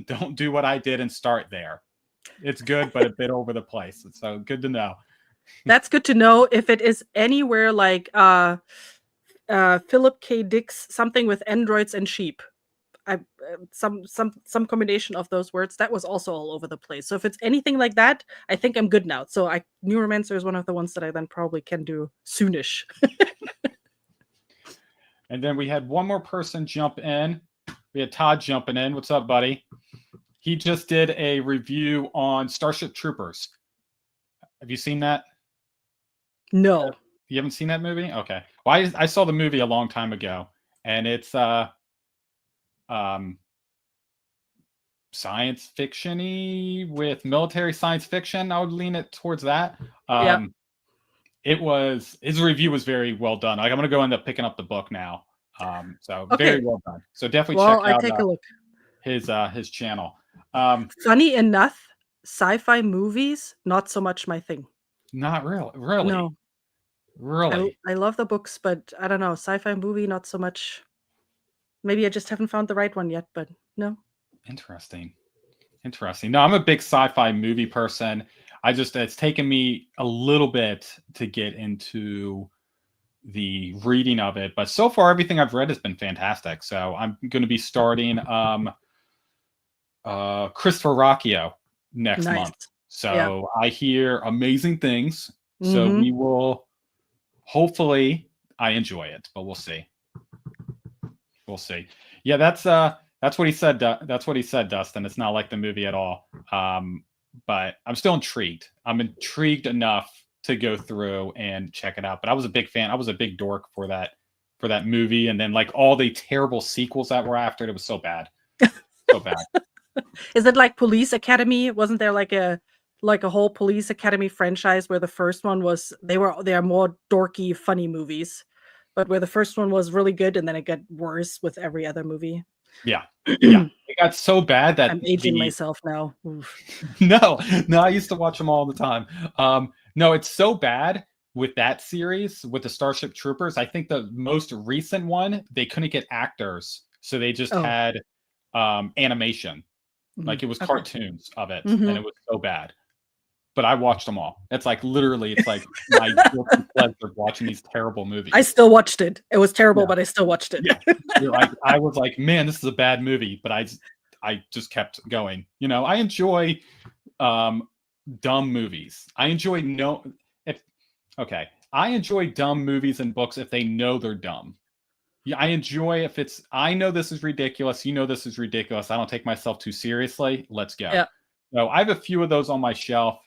[SPEAKER 1] Don't do what I did and start there. It's good, but a bit over the place. So good to know.
[SPEAKER 2] That's good to know. If it is anywhere like Philip K. Dick's something with androids and sheep, some combination of those words, that was also all over the place. So if it's anything like that, I think I'm good now. So Neuromancer is one of the ones that I then probably can do soonish.
[SPEAKER 1] And then we had one more person jump in. We had Todd jumping in. What's up, buddy? He just did a review on Starship Troopers. Have you seen that?
[SPEAKER 2] No.
[SPEAKER 1] You haven't seen that movie? Okay. Well, I saw the movie a long time ago, and it's science fiction-y with military science fiction. I would lean it towards that. His review was very well done. Like, I'm gonna go end up picking up the book now. Very well done. So definitely check out
[SPEAKER 2] take a look.
[SPEAKER 1] His channel.
[SPEAKER 2] Funny enough, sci-fi movies, not so much my thing.
[SPEAKER 1] Not really.
[SPEAKER 2] No.
[SPEAKER 1] Really.
[SPEAKER 2] I love the books, but I don't know, sci-fi movie, not so much. Maybe I just haven't found the right one yet, but no.
[SPEAKER 1] Interesting. No, I'm a big sci-fi movie person. It's taken me a little bit to get into the reading of it, but so far everything I've read has been fantastic. So I'm going to be starting Christopher Rocchio next month. So I hear amazing things. So we will, hopefully I enjoy it, but we'll see. Yeah, that's what he said. That's what he said, Dustin. It's not like the movie at all. But I'm still intrigued. I'm intrigued enough to go through and check it out. But I was a big fan. I was a big dork for that movie, and then like all the terrible sequels that were after it. It was so bad. So bad.
[SPEAKER 2] Is it like Police Academy? Wasn't there like a whole Police Academy franchise where the first one was they are more dorky, funny movies, but where the first one was really good and then it got worse with every other movie.
[SPEAKER 1] Yeah. Yeah. It got so bad that
[SPEAKER 2] I'm aging myself now. Oof.
[SPEAKER 1] no, no, I used to watch them all the time. No, it's so bad with that series with the Starship Troopers. I think the most recent one, they couldn't get actors, so they just
[SPEAKER 2] Oh.
[SPEAKER 1] had animation. Like it was
[SPEAKER 2] Okay.
[SPEAKER 1] cartoons of it, and
[SPEAKER 2] Mhm.
[SPEAKER 1] it was so bad. But I watched them all. It's like literally, it's like my guilty pleasure watching these terrible movies.
[SPEAKER 2] I still watched it. It was terrible,
[SPEAKER 1] Yeah.
[SPEAKER 2] but I still watched it.
[SPEAKER 1] Yeah. Like I was like, man, this is a bad movie, but I just kept going. You know, I enjoy dumb movies. I enjoy no if okay. I enjoy dumb movies and books if they know they're dumb. Yeah, I enjoy if it's I know this is ridiculous, you know this is ridiculous. I don't take myself too seriously. Let's go.
[SPEAKER 2] Yeah.
[SPEAKER 1] So I have a few of those on my shelf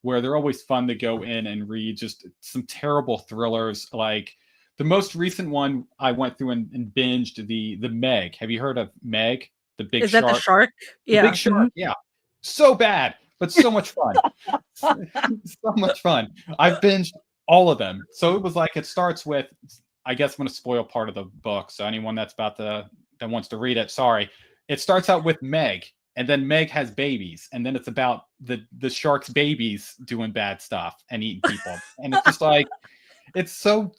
[SPEAKER 1] where they're always fun to go in and read just some terrible thrillers. Like the most recent one I went through and binged the Meg. Have you heard of Meg? The big
[SPEAKER 2] Is that the
[SPEAKER 1] shark.
[SPEAKER 2] shark?
[SPEAKER 1] The
[SPEAKER 2] Yeah.
[SPEAKER 1] big shark. Yeah. So bad, but so much fun. So much fun. I've binged all of them. So it was like it starts with I guess I'm going to spoil part of the book. So anyone that's that wants to read it, sorry. It starts out with Meg, and then Meg has babies, and then it's about the shark's babies doing bad stuff and eating people. And it's just like it's so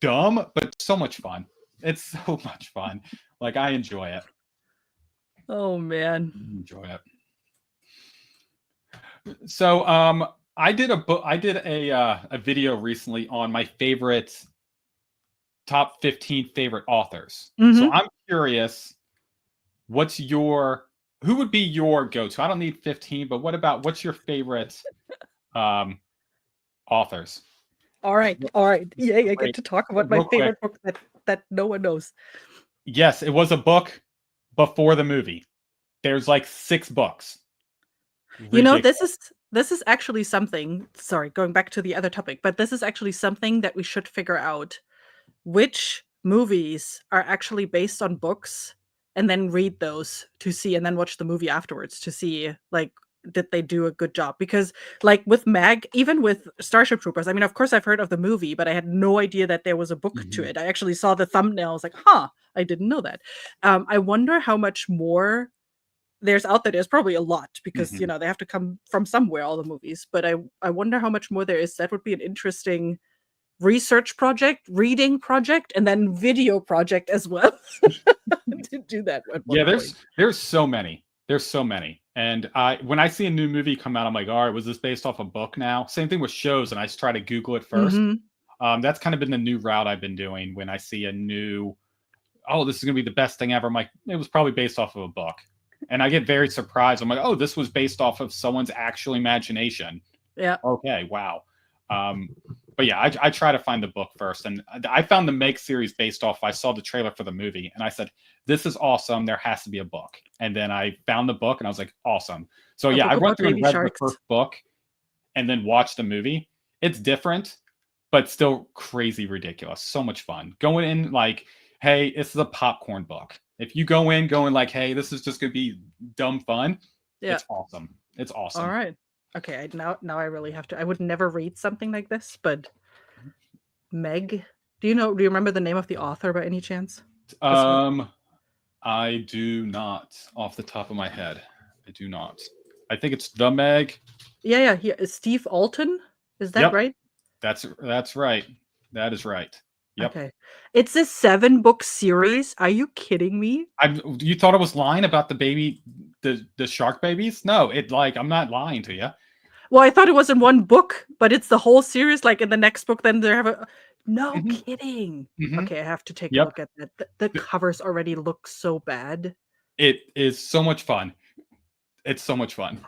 [SPEAKER 1] dumb, but so much fun. It's so much fun. Like I enjoy it.
[SPEAKER 2] Oh man.
[SPEAKER 1] Enjoy it. So I did a video recently on my favorite top 15 favorite authors. So
[SPEAKER 2] Mhm.
[SPEAKER 1] I'm curious, who would be your go-to? I don't need 15, but what's your favorite authors?
[SPEAKER 2] All right. All right. Yay, I
[SPEAKER 1] Wait,
[SPEAKER 2] get to talk about my
[SPEAKER 1] real quick.
[SPEAKER 2] favorite book that no one knows.
[SPEAKER 1] Yes, it was a book before the movie. There's like 6 books.
[SPEAKER 2] You know,
[SPEAKER 1] Ridiculous.
[SPEAKER 2] this is actually something, sorry, going back to the other topic, but this is actually something that we should figure out. Which movies are actually based on books and then read those to see and then watch the movie afterwards to see like did they do a good job? Because like with Mag, even with Starship Troopers, I mean, of course I've heard of the movie, but I had no idea that there was a book to it. I actually saw the thumbnail. I was like, huh, I didn't know that. I wonder how much more there's out there. There's probably a lot because
[SPEAKER 1] Mhm.
[SPEAKER 2] they have to come from somewhere, all the movies. But I wonder how much more there is. That would be an interesting research project, reading project, and then video project as well to do that at one
[SPEAKER 1] Yeah,
[SPEAKER 2] point.
[SPEAKER 1] there's so many. There's so many. And when I see a new movie come out, I'm like, all right, was this based off a book now? Same thing with shows, and I just try to Google it first.
[SPEAKER 2] Mhm.
[SPEAKER 1] That's kind of been the new route I've been doing when I see a new, oh, this is gonna be the best thing ever. I'm like, it was probably based off of a book. And I get very surprised. I'm like, oh, this was based off of someone's actual imagination.
[SPEAKER 2] Yeah.
[SPEAKER 1] Okay, wow. But yeah, I try to find the book first, and I found the Meg series based off. I saw the trailer for the movie, and I said, "This is awesome. There has to be a book." And then I found the book, and I was like, "Awesome!" So
[SPEAKER 2] A
[SPEAKER 1] yeah, I
[SPEAKER 2] book
[SPEAKER 1] went
[SPEAKER 2] about
[SPEAKER 1] through and
[SPEAKER 2] baby
[SPEAKER 1] read the
[SPEAKER 2] sharks.
[SPEAKER 1] first book, and then watched the movie. It's different, but still crazy ridiculous. So much fun going in like, "Hey, this is a popcorn book." If you go in going like, "Hey, this is just gonna be dumb fun,"
[SPEAKER 2] Yeah.
[SPEAKER 1] it's awesome. It's awesome.
[SPEAKER 2] All right. Okay, now I really have to. I would never read something like this, but Meg, do you remember the name of the author by any chance?
[SPEAKER 1] I do not off the top of my head. I do not. I think it's The Meg.
[SPEAKER 2] Yeah, Steve Alton. Is that
[SPEAKER 1] Yep,
[SPEAKER 2] right?
[SPEAKER 1] that's right. That is right. Yep.
[SPEAKER 2] Okay. It's a 7-book series. Are you kidding me?
[SPEAKER 1] You thought I was lying about the baby, the shark babies? No, I'm not lying to you.
[SPEAKER 2] Well, I thought it was in one book, but it's the whole series. Like in the next book, then they have a. No
[SPEAKER 1] Mhm,
[SPEAKER 2] kidding.
[SPEAKER 1] mhm.
[SPEAKER 2] Okay, I have to take a
[SPEAKER 1] Yep.
[SPEAKER 2] look at that. The covers already look so bad.
[SPEAKER 1] It is so much fun. It's so much fun.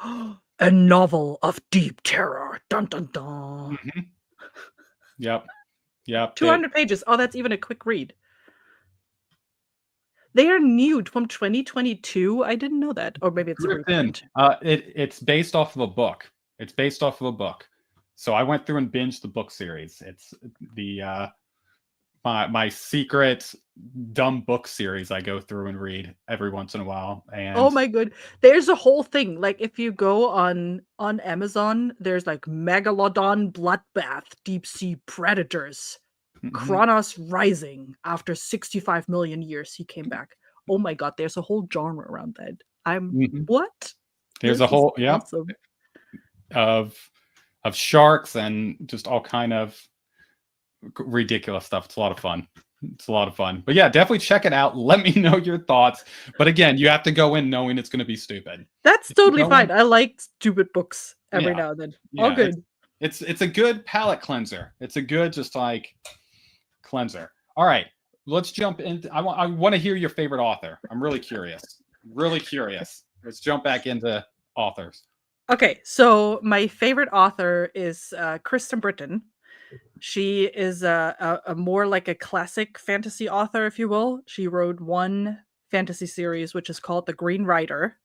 [SPEAKER 2] A novel of deep terror. Dun dun dun.
[SPEAKER 1] Mhm. Yep. Yep.
[SPEAKER 2] 200 pages. Oh, that's even a quick read. They are new from 2022. I didn't know that. Or maybe it's a
[SPEAKER 1] Could have been.
[SPEAKER 2] reprint.
[SPEAKER 1] It's based off of a book. It's based off of a book. So I went through and binged the book series. It's the my secret dumb book series I go through and read every once in a while.
[SPEAKER 2] Oh
[SPEAKER 1] And
[SPEAKER 2] my good. There's a whole thing. Like if you go on Amazon, there's like Megalodon Bloodbath Deep Sea Predators. Kronos Rising. After 65 million years, he came back. Oh my god, there's a whole genre around that. What?
[SPEAKER 1] There's
[SPEAKER 2] This
[SPEAKER 1] a whole
[SPEAKER 2] is awesome.
[SPEAKER 1] of sharks and just all kind of ridiculous stuff. It's a lot of fun. It's a lot of fun. But yeah, definitely check it out. Let me know your thoughts. But again, you have to go in knowing it's going to be stupid.
[SPEAKER 2] That's totally fine. I like stupid books every
[SPEAKER 1] Yeah.
[SPEAKER 2] now and then.
[SPEAKER 1] Yeah,
[SPEAKER 2] All good.
[SPEAKER 1] It's a good palate cleanser. It's a good just like cleanser. All right, let's jump in. I want to hear your favorite author. I'm really curious. Really curious. Let's jump back into authors.
[SPEAKER 2] Okay, so my favorite author is Kristen Britton. She is a more like a classic fantasy author, if you will. She wrote one fantasy series, which is called The Green Rider,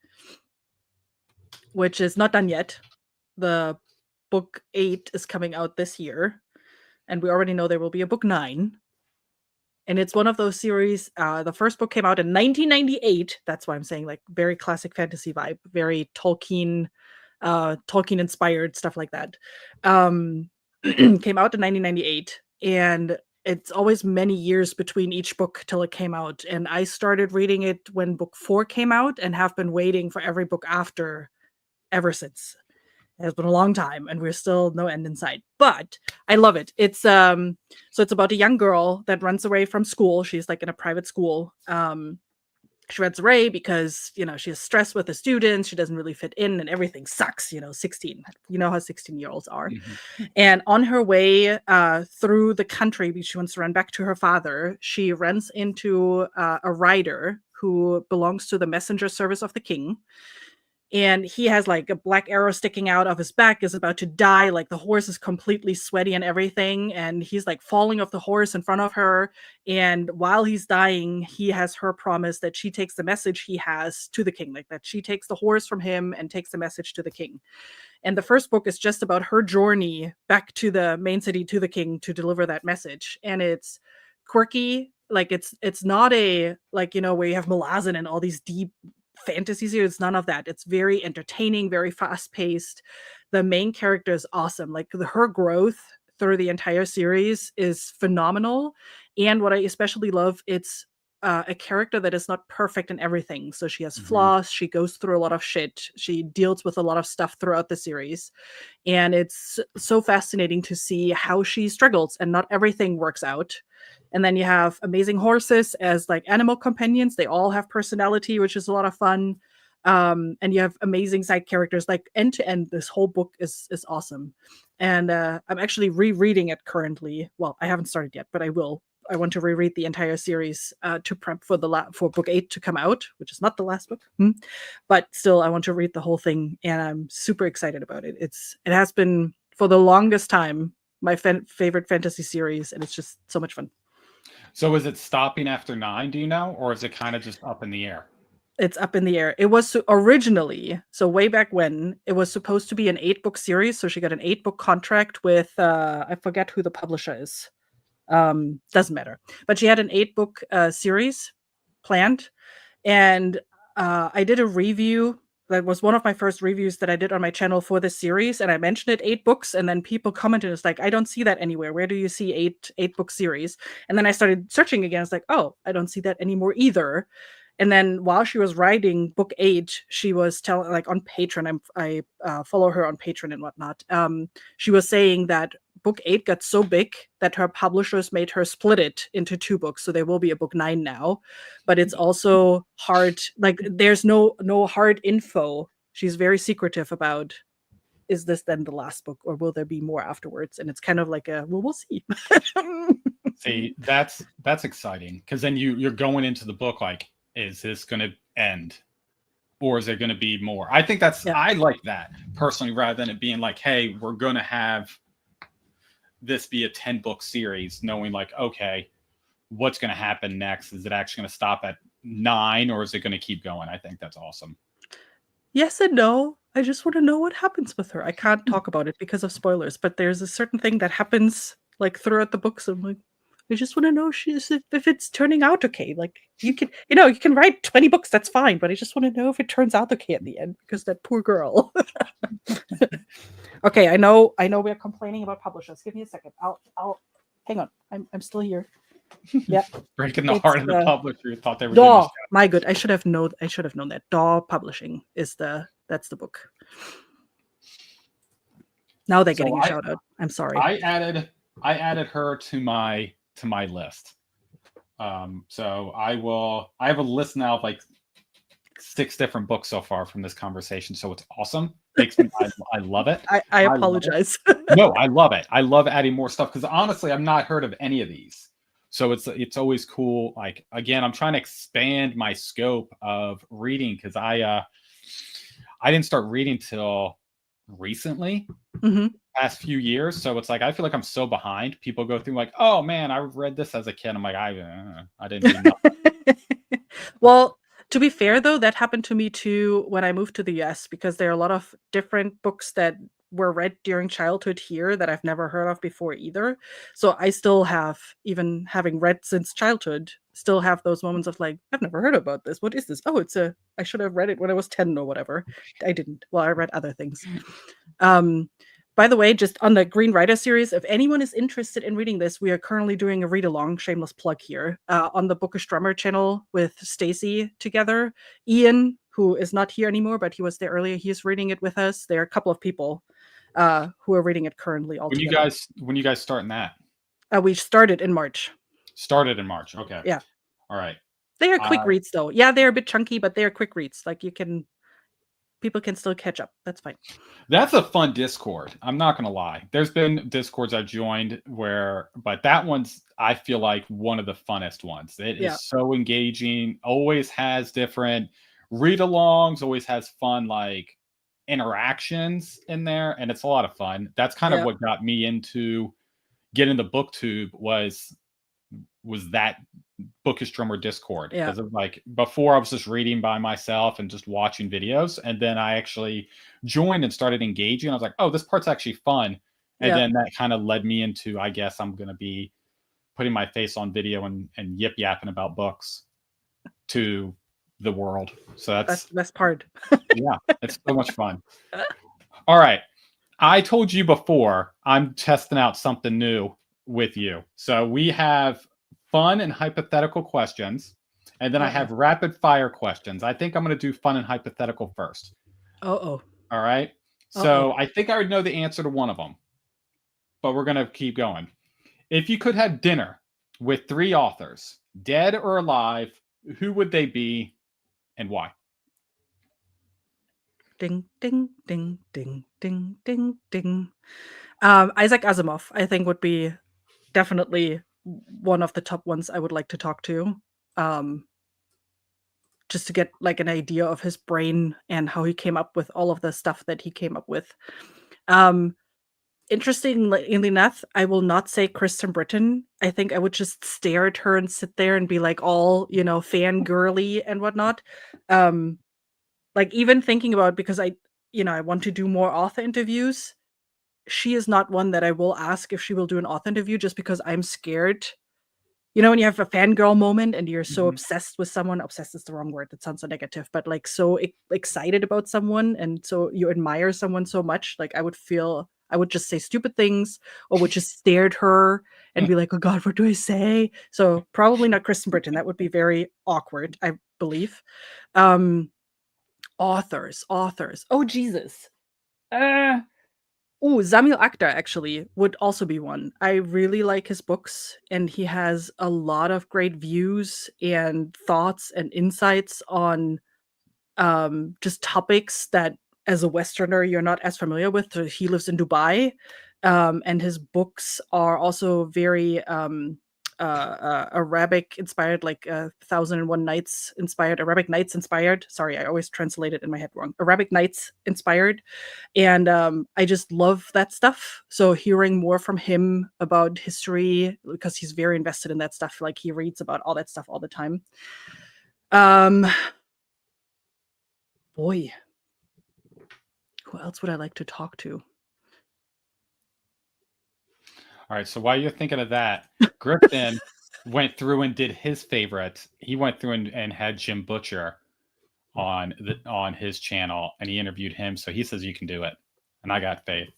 [SPEAKER 2] which is not done yet. The book 8 is coming out this year, and we already know there will be a book 9. And it's one of those series. The first book came out in 1998. That's why I'm saying like very classic fantasy vibe, very Tolkien inspired stuff like that. Came out in 1998, and it's always many years between each book till it came out. And I started reading it when book 4 came out and have been waiting for every book after ever since. It has been a long time, and we're still no end in sight. But I love it. It's so it's about a young girl that runs away from school. She's like in a private school. She runs away because she has stress with the students. She doesn't really fit in, and everything sucks. 16. You know how 16-year-olds are.
[SPEAKER 1] Mm-hmm.
[SPEAKER 2] And on her way through the country, because she wants to run back to her father, she runs into a rider who belongs to the messenger service of the king. And he has like a black arrow sticking out of his back, is about to die. Like the horse is completely sweaty and everything. And he's like falling off the horse in front of her. And while he's dying, he has her promise that she takes the message he has to the king, like that she takes the horse from him and takes the message to the king. And the first book is just about her journey back to the main city to the king to deliver that message. And it's quirky. Like it's not a like, where you have Malazan and all these deep fantasy series. None of that. It's very entertaining, very fast paced. The main character is awesome. Like her growth through the entire series is phenomenal. And what I especially love, it's a character that is not perfect in everything. So she has flaws. She goes through a lot of shit. She deals with a lot of stuff throughout the series. And it's so fascinating to see how she struggles, and not everything works out. And then you have amazing horses as like animal companions. They all have personality, which is a lot of fun. And you have amazing side characters. Like end to end, this whole book is awesome. And I'm actually rereading it currently. Well, I haven't started yet, but I will. I want to reread the entire series to prep for for book 8 to come out, which is not the last book. But still, I want to read the whole thing, and I'm super excited about it. It has been for the longest time my favorite fantasy series, and it's just so much fun.
[SPEAKER 1] So is it stopping after 9, do you know? Or is it kind of just up in the air?
[SPEAKER 2] It's up in the air. It was originally, so way back when, it was supposed to be an 8-book series. So she got an 8-book contract with, I forget who the publisher is. Doesn't matter. But she had an 8-book series planned. And I did a review. That was one of my first reviews that I did on my channel for this series, and I mentioned it 8 books, and then people commented, it's like, I don't see that anywhere. Where do you see 8-book series? And then I started searching again. It's like, oh, I don't see that anymore either. And then while she was writing book 8, she was telling, like on Patreon, I follow her on Patreon and whatnot. She was saying that book 8 got so big that her publishers made her split it into 2 books. So there will be a book 9 now, but it's also hard. Like there's no hard info. She's very secretive about, is this then the last book, or will there be more afterwards? And it's kind of like we'll see.
[SPEAKER 1] See, that's exciting, because then you're going into the book like, is this going to end, or is there going to be more? I think I like that personally, rather than it being like, hey, we're going to have this be a 10-book series, knowing like, okay, what's going to happen next? Is it actually going to stop at 9, or is it going to keep going? I think that's awesome.
[SPEAKER 2] Yes and no. I just want to know what happens with her. I can't talk about it because of spoilers, but there's a certain thing that happens like throughout the books. I'm like, I just want to know if it's turning out okay. Like you can write 20 books, that's fine, but I just want to know if it turns out okay at the end, because that poor girl. Okay, I know we're complaining about publishers. Give me a second. I'll hang on. I'm still here. Yeah.
[SPEAKER 1] Breaking the
[SPEAKER 2] It's
[SPEAKER 1] heart of the
[SPEAKER 2] the
[SPEAKER 1] publisher who thought they were doing
[SPEAKER 2] Daw.
[SPEAKER 1] this.
[SPEAKER 2] My good. I should have known that. Daw Publishing is that's the book. Now they're getting a shout out. I'm sorry.
[SPEAKER 1] I added her to my list. So I have a list now of like 6 different books so far from this conversation. So it's awesome. Makes me I love it.
[SPEAKER 2] I apologize.
[SPEAKER 1] No, I love it. I love adding more stuff because honestly, I've not heard of any of these. So it's always cool. Like again, I'm trying to expand my scope of reading because I didn't start reading till recently, past few years. So it's like I feel like I'm so behind. People go through like, oh man, I read this as a kid. I'm like, I didn't do nothing.
[SPEAKER 2] Well, to be fair though, that happened to me too when I moved to the US because there are a lot of different books that were read during childhood here that I've never heard of before either. So I still have, even having read since childhood, still have those moments of like, I've never heard about this. What is this? Oh, I should have read it when I was 10 or whatever. I didn't. Well, I read other things. By the way, just on the Green Rider series, if anyone is interested in reading this, we are currently doing a read-along, shameless plug here, on the Bookish Drummer channel with Stacy together. Ian, who is not here anymore, but he was there earlier, he's reading it with us. There are a couple of people who are reading it currently all together.
[SPEAKER 1] When you guys starting that?
[SPEAKER 2] We started in March.
[SPEAKER 1] Started in March. Okay.
[SPEAKER 2] Yeah.
[SPEAKER 1] All right.
[SPEAKER 2] They are quick reads, though. Yeah, they're a bit chunky, but they are quick reads. Like people can still catch up. That's fine.
[SPEAKER 1] That's a fun Discord. I'm not gonna lie. There's been Discords I've joined but that one's I feel like one of the funnest ones. It is so engaging. Always has different read-alongs. Always has fun like interactions in there, and it's a lot of fun. That's kind of what got me into getting the Booktube was that Bookish Drummer Discord, because of like before I was just reading by myself and just watching videos, and then I actually joined and started engaging. I was like, oh, this part's actually fun, and then that kind of led me into, I guess I'm gonna be putting my face on video and yip yapping about books to the world. So that's
[SPEAKER 2] the best part.
[SPEAKER 1] Yeah, it's so much fun. All right, I told you before I'm testing out something new with you. So we have fun and hypothetical questions, and then I have rapid fire questions. I think I'm going to do fun and hypothetical first.
[SPEAKER 2] All
[SPEAKER 1] right. So I think I would know the answer to one of them, but we're going to keep going. If you could have dinner with 3 authors, dead or alive, who would they be and why?
[SPEAKER 2] Ding, ding, ding, ding, ding, ding, ding. Isaac Asimov, I think, would be definitely one of the top ones I would like to talk to, just to get like an idea of his brain and how he came up with all of the stuff that he came up with. Interestingly enough, I will not say Kristen Britton. I think I would just stare at her and sit there and be like all, fangirly and whatnot. Like even thinking about, because I want to do more author interviews. She is not one that I will ask if she will do an author interview, just because I'm scared. When you have a fangirl moment and you're so obsessed with someone, obsessed is the wrong word, that sounds so negative, but like so excited about someone, and so you admire someone so much, like I would just say stupid things, or would just stare at her and be like, oh God, what do I say? So probably not Kristen Britton. That would be very awkward, I believe. Authors. Oh, Jesus. Samuel Akhtar actually would also be one. I really like his books, and he has a lot of great views and thoughts and insights on just topics that as a Westerner you're not as familiar with. So he lives in Dubai, and his books are also very Arabic inspired, like 1001 Nights inspired, Arabic Nights inspired. Sorry, I always translate it in my head wrong. Arabic Nights inspired. And I just love that stuff. So hearing more from him about history, because he's very invested in that stuff. Like he reads about all that stuff all the time. Boy, who else would I like to talk to?
[SPEAKER 1] All right, so while you're thinking of that, Griffin went through and did his favorite. He went through and had Jim Butcher on his channel, and he interviewed him. So he says you can do it, and I got faith.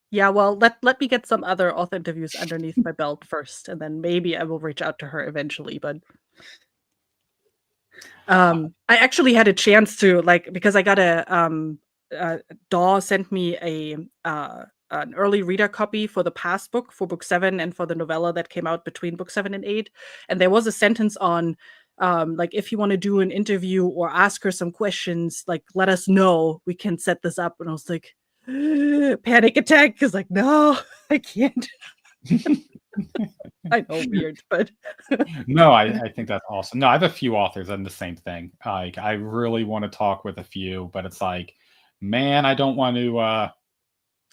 [SPEAKER 2] Yeah, well, let me get some other author interviews underneath my belt first, and then maybe I will reach out to her eventually. But I actually had a chance to like because I got Daw sent me an early reader copy for the past book for book 7 and for the novella that came out between book 7 and 8, and there was a sentence on like if you want to do an interview or ask her some questions, like let us know, we can set this up. And I was like, panic attack, because like no, I can't. I know, weird, but
[SPEAKER 1] No, I think that's awesome. No, I have a few authors and the same thing. Like I really want to talk with a few, but it's like, man, I don't want to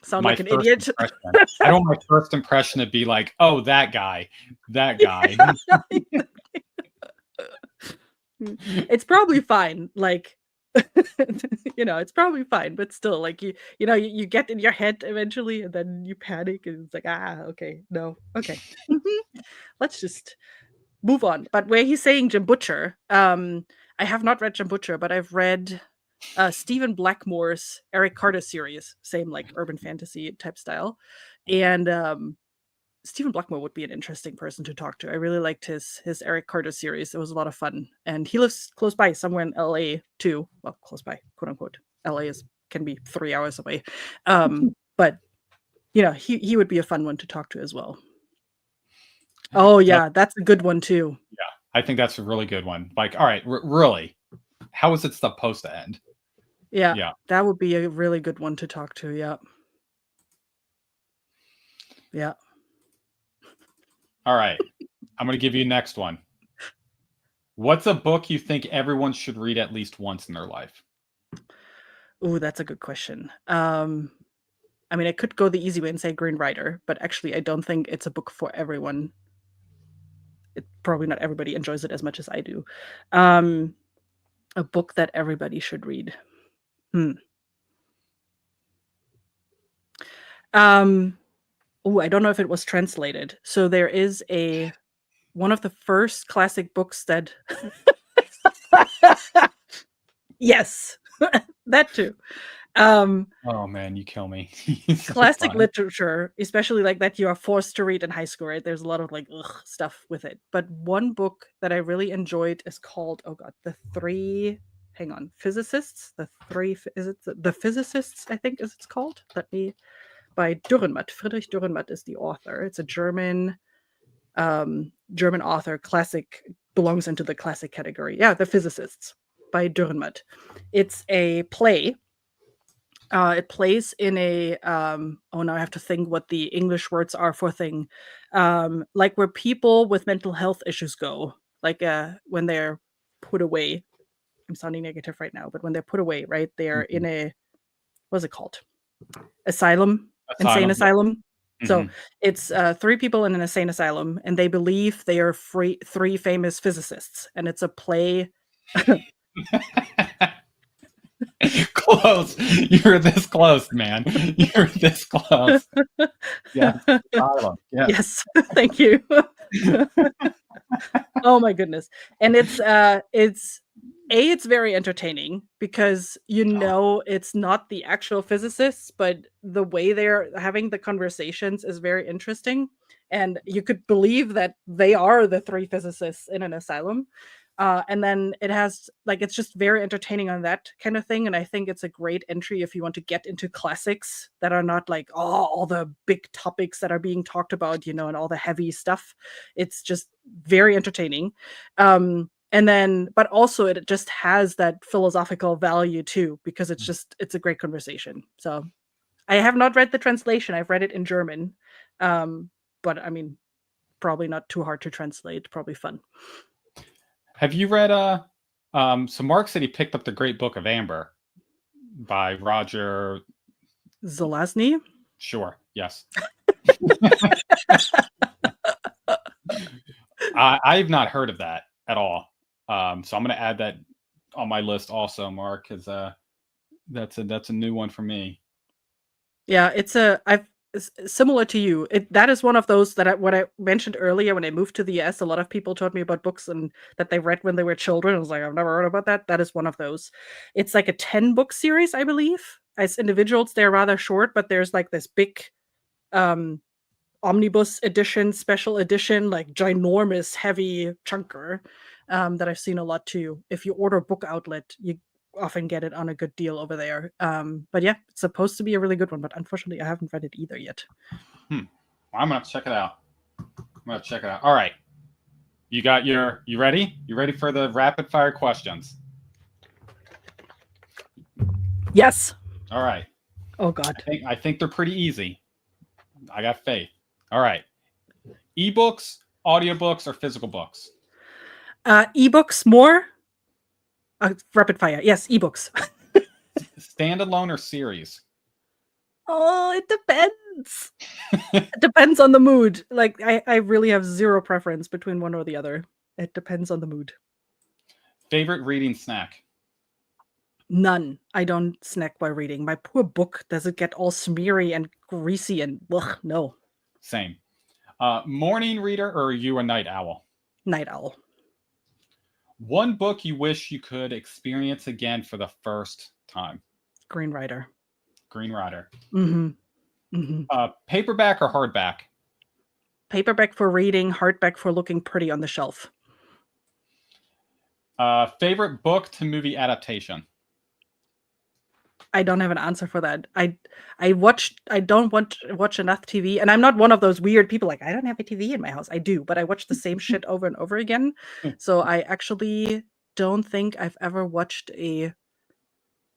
[SPEAKER 2] sound
[SPEAKER 1] my
[SPEAKER 2] like an
[SPEAKER 1] first
[SPEAKER 2] idiot.
[SPEAKER 1] impression. I don't want my first impression to be like, oh, that guy. That guy.
[SPEAKER 2] It's probably fine. Like, it's probably fine, but still, like you get in your head eventually, and then you panic, and it's like, okay, no, okay, let's just move on. But where he's saying Jim Butcher, I have not read Jim Butcher, but I've read Stephen Blackmore's Eric Carter series, same like urban fantasy type style, and Stephen Blackmore would be an interesting person to talk to. I really liked his Eric Carter series. It was a lot of fun, and he lives close by, somewhere in LA too. Well, close by, quote unquote. LA can be 3 hours away, but he would be a fun one to talk to as well. Oh yeah, that's a good one too.
[SPEAKER 1] Yeah, I think that's a really good one. Like, all right, really, how is it supposed to end?
[SPEAKER 2] Yeah, that would be a really good one to talk to. Yeah.
[SPEAKER 1] All right, I'm going to give you next one. What's a book you think everyone should read at least once in their life?
[SPEAKER 2] Ooh, that's a good question. I mean, I could go the easy way and say Green Rider, but actually, I don't think it's a book for everyone. Probably not everybody enjoys it as much as I do. A book that everybody should read. I don't know if it was translated. So there is one of the first classic books that yes, that too.
[SPEAKER 1] Oh man, you kill me. So
[SPEAKER 2] classic
[SPEAKER 1] funny.
[SPEAKER 2] literature, especially like that you are forced to read in high school, right? There's a lot of like stuff with it. But one book that I really enjoyed is called, oh god, physicists. The Physicists, I think is it's called. By Dürrenmatt. Friedrich Dürrenmatt is the author. It's a German author, classic, belongs into the classic category. Yeah, The Physicists by Dürrenmatt. It's a play. It plays in a now I have to think what the English words are for thing. Like where people with mental health issues go, like when they're put away. I'm sounding negative right now, but when they're put away, right? They're in a, what's it called? Asylum. Insane asylum.
[SPEAKER 1] Yeah.
[SPEAKER 2] So it's 3 people in an insane asylum, and they believe they are 3 famous physicists, and it's a play.
[SPEAKER 1] Close. You're this close, man. You're this close. Yes. Asylum.
[SPEAKER 2] Yes. Thank you. Oh my goodness. And it's very entertaining because it's not the actual physicists, but the way they're having the conversations is very interesting. And you could believe that they are the 3 physicists in an asylum. And then it has like it's just very entertaining on that kind of thing. And I think it's a great entry if you want to get into classics that are not like all the big topics that are being talked about, and all the heavy stuff. It's just very entertaining. And then, but also it just has that philosophical value too, because it's a great conversation. So I have not read the translation. I've read it in German. But I mean, probably not too hard to translate, probably fun.
[SPEAKER 1] Have you read so Mark said he picked up the Great Book of Amber by Roger
[SPEAKER 2] Zelazny?
[SPEAKER 1] Sure, yes. I've not heard of that at all. So I'm going to add that on my list also, Mark, because that's a new one for me.
[SPEAKER 2] Yeah, it's similar to you. That is one of those that what I mentioned earlier when I moved to the US. A lot of people told me about books and that they read when they were children. I was like, I've never heard about that. That is one of those. It's like a 10-book series, I believe. As individuals, they're rather short, but there's like this big omnibus edition, special edition, like ginormous, heavy chunker that I've seen a lot too. If you order Book Outlet, you often get it on a good deal over there. But yeah, it's supposed to be a really good one, but unfortunately, I haven't read it either yet.
[SPEAKER 1] I'm gonna check it out. All right, you ready? You ready for the rapid fire questions?
[SPEAKER 2] Yes.
[SPEAKER 1] All right.
[SPEAKER 2] Oh God.
[SPEAKER 1] I think they're pretty easy. I got faith. All right. Ebooks, audiobooks, or physical books?
[SPEAKER 2] Ebooks more. Rapid fire. Yes, ebooks.
[SPEAKER 1] Standalone or series?
[SPEAKER 2] Oh, it depends. It depends on the mood. Like I really have zero preference between one or the other. It depends on the mood.
[SPEAKER 1] Favorite reading snack?
[SPEAKER 2] None. I don't snack while reading. My poor book, does it get all smeary and greasy and ugh, no.
[SPEAKER 1] Same. Morning reader or are you a night owl?
[SPEAKER 2] Night owl.
[SPEAKER 1] One book you wish you could experience again for the first time?
[SPEAKER 2] Green Rider.
[SPEAKER 1] Green Rider.
[SPEAKER 2] Paperback
[SPEAKER 1] or hardback?
[SPEAKER 2] Paperback for reading, hardback for looking pretty on the shelf.
[SPEAKER 1] Favorite book to movie adaptation?
[SPEAKER 2] I don't have an answer for that. I don't watch enough TV, and I'm not one of those weird people like I don't have a TV in my house. I do, but I watch the same shit over and over again. So I actually don't think I've ever watched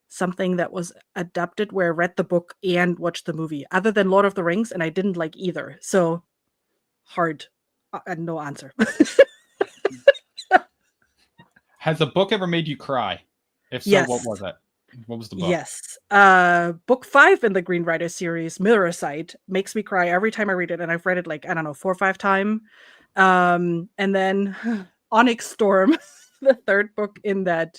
[SPEAKER 2] something that was adapted where I read the book and watched the movie, other than Lord of the Rings, and I didn't like either. So hard, no answer.
[SPEAKER 1] Has a book ever made you cry? If so,
[SPEAKER 2] Yes.
[SPEAKER 1] what was it? What was the book?
[SPEAKER 2] Yes. Book 5 in the Green Rider series, Mirror Sight, makes me cry every time I read it, and I've read it like, I don't know, 4 or 5 times. And then Onyx Storm, the third book in that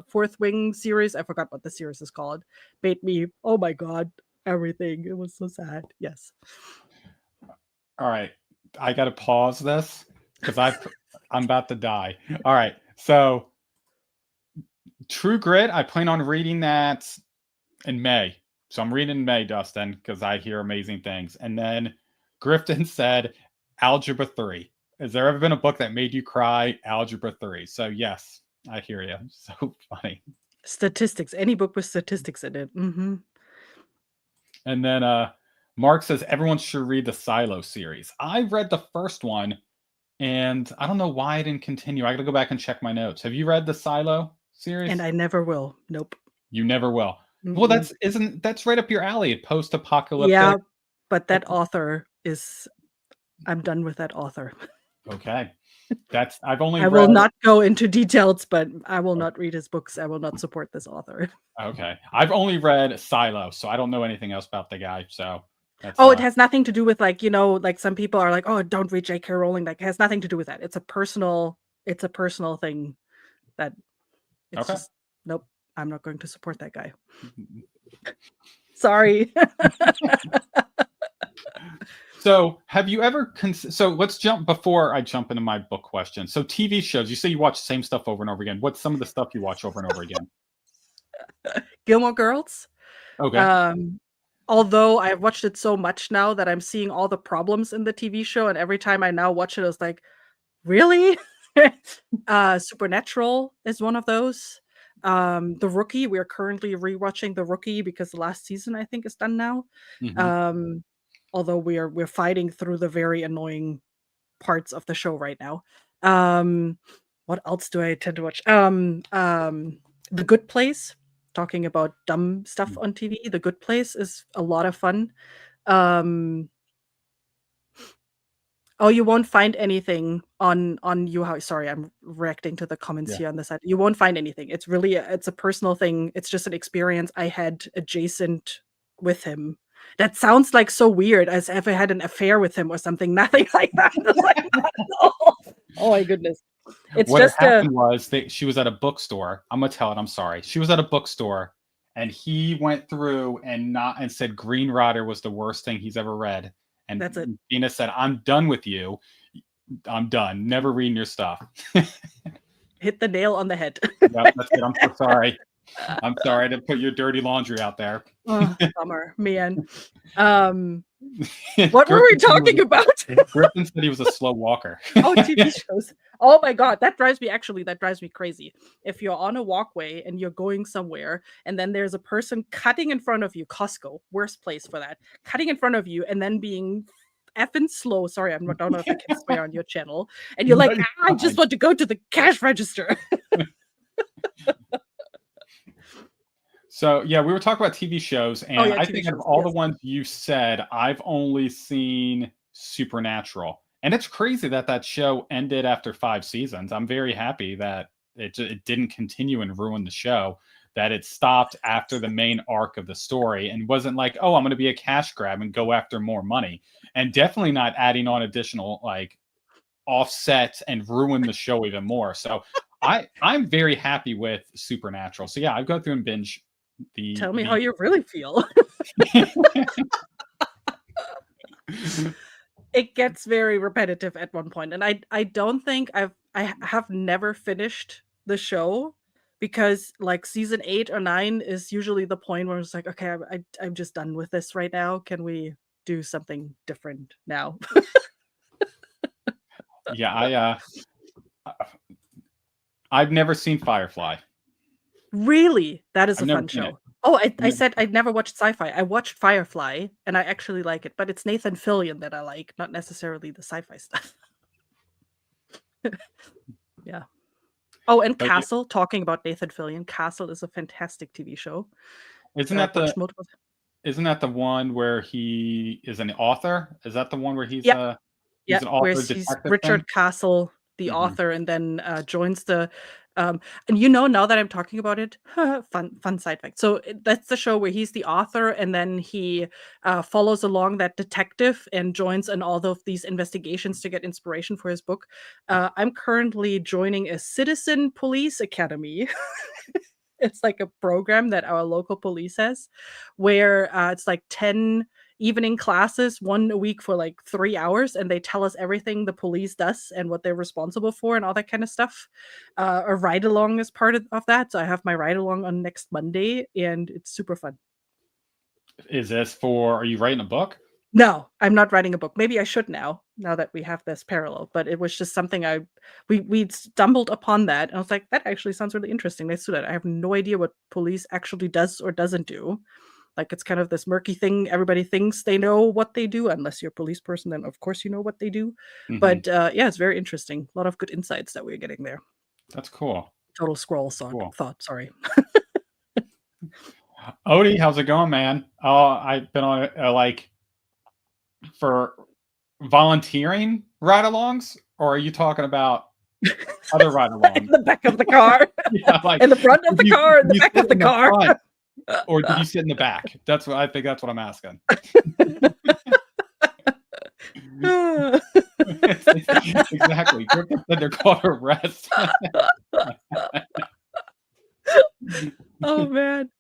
[SPEAKER 2] Fourth Wing series, I forgot what the series is called, made me, oh my God, everything. It was so sad. Yes.
[SPEAKER 1] All right. I got to pause this because I'm about to die. All right. So True Grit, I plan on reading that in May. So I'm reading in May, Dustin, because I hear amazing things. And then Grifton said Algebra 3. Has there ever been a book that made you cry? Algebra 3. So yes, I hear you. So funny.
[SPEAKER 2] Statistics. Any book with statistics in it. Mm-hmm.
[SPEAKER 1] And then Mark says everyone should read the Silo series. I read the first one, and I don't know why I didn't continue. I got to go back and check my notes. Have you read the Silo series?
[SPEAKER 2] And I never will. Nope.
[SPEAKER 1] You never will.
[SPEAKER 2] Mm-mm.
[SPEAKER 1] Well, that's right up your alley. Post-apocalyptic.
[SPEAKER 2] Yeah, but that author is. I'm done with that author.
[SPEAKER 1] Okay. I
[SPEAKER 2] will not go into details, but I will not read his books. I will not support this author.
[SPEAKER 1] Okay. I've only read Silo, so I don't know anything else about the guy. So
[SPEAKER 2] it has nothing to do with like some people are like, oh, don't read J.K. Rowling. Like, it has nothing to do with that. It's a personal thing that it's just nope. I'm not going to support that guy. Sorry.
[SPEAKER 1] So have you ever so let's before I jump into my book question. So TV shows, you say you watch the same stuff over and over again. What's some of the stuff you watch over and over again?
[SPEAKER 2] Gilmore Girls.
[SPEAKER 1] Okay.
[SPEAKER 2] Although I've watched it so much now that I'm seeing all the problems in the TV show, and every time I now watch it, I was like, really? Supernatural is one of those. The Rookie, we are currently rewatching The Rookie because the last season I think is done now. Mm-hmm. Although we're fighting through the very annoying parts of the show right now. What else do I tend to watch? The Good Place, talking about dumb stuff on TV. The Good Place is a lot of fun. You won't find anything on you. Sorry, I'm reacting to the comments here on the side. You won't find anything. It's really it's a personal thing. It's just an experience I had adjacent with him. That sounds like so weird, as if I had an affair with him or something. Nothing like that. Oh my goodness! It's
[SPEAKER 1] what
[SPEAKER 2] just
[SPEAKER 1] happened was she was at a bookstore. I'm gonna tell it. I'm sorry. She was at a bookstore, and he went through and said Green Rider was the worst thing he's ever read. And
[SPEAKER 2] that's it.
[SPEAKER 1] Dina said, "I'm done with you. I'm done. Never reading your stuff."
[SPEAKER 2] Hit the nail on the head.
[SPEAKER 1] Yep, that's it. I'm so sorry. I'm sorry to put your dirty laundry out there.
[SPEAKER 2] Oh, bummer, man. What were we talking about?
[SPEAKER 1] Griffin said he was a slow walker.
[SPEAKER 2] Oh, TV shows. Oh my God, that drives me crazy. If you're on a walkway and you're going somewhere and then there's a person cutting in front of you, Costco, worst place for that, cutting in front of you and then being effing slow. Sorry, I don't know if I can swear on your channel. And you're like, I just want to go to the cash register.
[SPEAKER 1] So yeah, we were talking about TV shows, and I
[SPEAKER 2] TV
[SPEAKER 1] think
[SPEAKER 2] shows,
[SPEAKER 1] of all the
[SPEAKER 2] yes.
[SPEAKER 1] ones you said, I've only seen Supernatural, and it's crazy that that show ended after 5 seasons. I'm very happy that it didn't continue and ruin the show. That it stopped after the main arc of the story and wasn't like, oh, I'm going to be a cash grab and go after more money, and definitely not adding on additional like offsets and ruin the show even more. So I'm very happy with Supernatural. So yeah, I go through and binge.
[SPEAKER 2] Tell me how you really feel. It gets very repetitive at one point, and I don't think I have never finished the show because like season 8 or 9 is usually the point where it's like, okay, I'm just done with this right now. Can we do something different now?
[SPEAKER 1] Yeah, I've never seen Firefly.
[SPEAKER 2] Really? That is
[SPEAKER 1] I've
[SPEAKER 2] a
[SPEAKER 1] never
[SPEAKER 2] fun
[SPEAKER 1] seen it.
[SPEAKER 2] show. Oh, I said I'd never watched sci-fi. I watched Firefly, and I actually like it, but it's Nathan Fillion that I like, not necessarily the sci-fi stuff. Yeah. Oh, and
[SPEAKER 1] But yeah,
[SPEAKER 2] Castle, talking about Nathan Fillion, Castle is a fantastic TV show
[SPEAKER 1] isn't
[SPEAKER 2] that
[SPEAKER 1] that
[SPEAKER 2] I've watched multiple.
[SPEAKER 1] the one where he is an author? Is that the one where he's
[SPEAKER 2] Yep.
[SPEAKER 1] an
[SPEAKER 2] Yeah, where
[SPEAKER 1] author
[SPEAKER 2] he's
[SPEAKER 1] detective thing?
[SPEAKER 2] Richard Castle, the
[SPEAKER 1] Mhm.
[SPEAKER 2] author, and then joins the. And you know, now that I'm talking about it, fun side fact. So that's the show where he's the author, and then he follows along that detective and joins in all of these investigations to get inspiration for his book. I'm currently joining a citizen police academy. It's like a program that our local police has, where it's like 10 evening classes, one a week for like 3 hours, and they tell us everything the police does and what they're responsible for and all that kind of stuff. A ride along is part of that. So I have my ride along on next Monday, and it's super fun.
[SPEAKER 1] Is this for? Are you writing a book?
[SPEAKER 2] No, I'm not writing a book. Maybe I should now that we have this parallel, but it was just something we stumbled upon that, and I was like, that actually sounds really interesting. Let's do that. I have no idea what police actually does or doesn't do. Like it's kind of this murky thing. Everybody thinks they know what they do, unless you're a police person, then of course you know what they do.
[SPEAKER 1] Mhm.
[SPEAKER 2] But yeah, it's very interesting. A lot of good insights that we're getting there.
[SPEAKER 1] That's cool.
[SPEAKER 2] Total scroll
[SPEAKER 1] Cool.
[SPEAKER 2] thought. Sorry.
[SPEAKER 1] Odie, how's it going, man? Oh, I've been on like for volunteering ride-alongs, or are you talking about other
[SPEAKER 2] In
[SPEAKER 1] ride-alongs?
[SPEAKER 2] the back of the car,
[SPEAKER 1] Yeah, like
[SPEAKER 2] in the front of the car, in the back of the car.
[SPEAKER 1] Front, or did you sit in the back? That's what I think. That's what I'm asking. Exactly. Griffin said they're called arrest.
[SPEAKER 2] Oh man.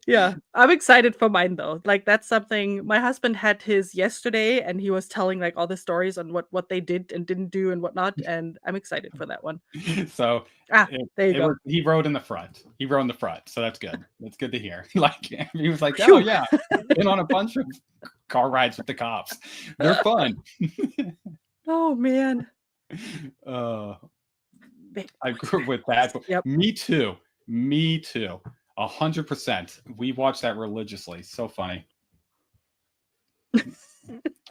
[SPEAKER 2] Yeah, I'm excited for mine though. Like that's something my husband had his yesterday, and he was telling like all the stories on what they did and didn't do and whatnot, and I'm excited for that one.
[SPEAKER 1] So
[SPEAKER 2] There you go.
[SPEAKER 1] he rode in the front. He rode in the front, so that's good. That's good to hear. Like he was like, "Oh
[SPEAKER 2] Phew.
[SPEAKER 1] yeah, been on a bunch of car rides with the cops. They're fun."
[SPEAKER 2] Oh man.
[SPEAKER 1] I grew up with that.
[SPEAKER 2] Yep.
[SPEAKER 1] Me too. Me too. 100%. We watch that religiously. So funny.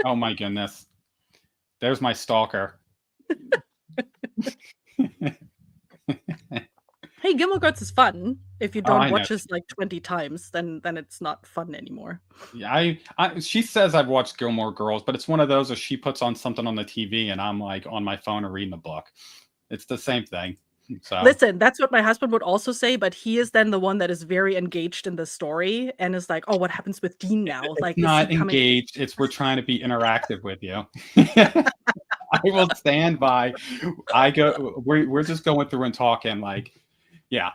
[SPEAKER 1] Oh my goodness. There's my stalker.
[SPEAKER 2] Hey, Gilmore Girls is fun. If you
[SPEAKER 1] Oh, I
[SPEAKER 2] don't
[SPEAKER 1] know.
[SPEAKER 2] watch this like 20 times, then it's not fun anymore.
[SPEAKER 1] Yeah, she says I've watched Gilmore Girls, but it's one of those where she puts on something on the TV and I'm like on my phone or reading a book. It's the same thing. So
[SPEAKER 2] Listen, that's what my husband would also say, but he is then the one that is very engaged in the story and is like, "Oh, what happens with Dean now?
[SPEAKER 1] it's
[SPEAKER 2] Like, is
[SPEAKER 1] not
[SPEAKER 2] he coming?"
[SPEAKER 1] engaged. It's we're trying to be interactive with you. I will stand by. We're just going through and talking like, yeah,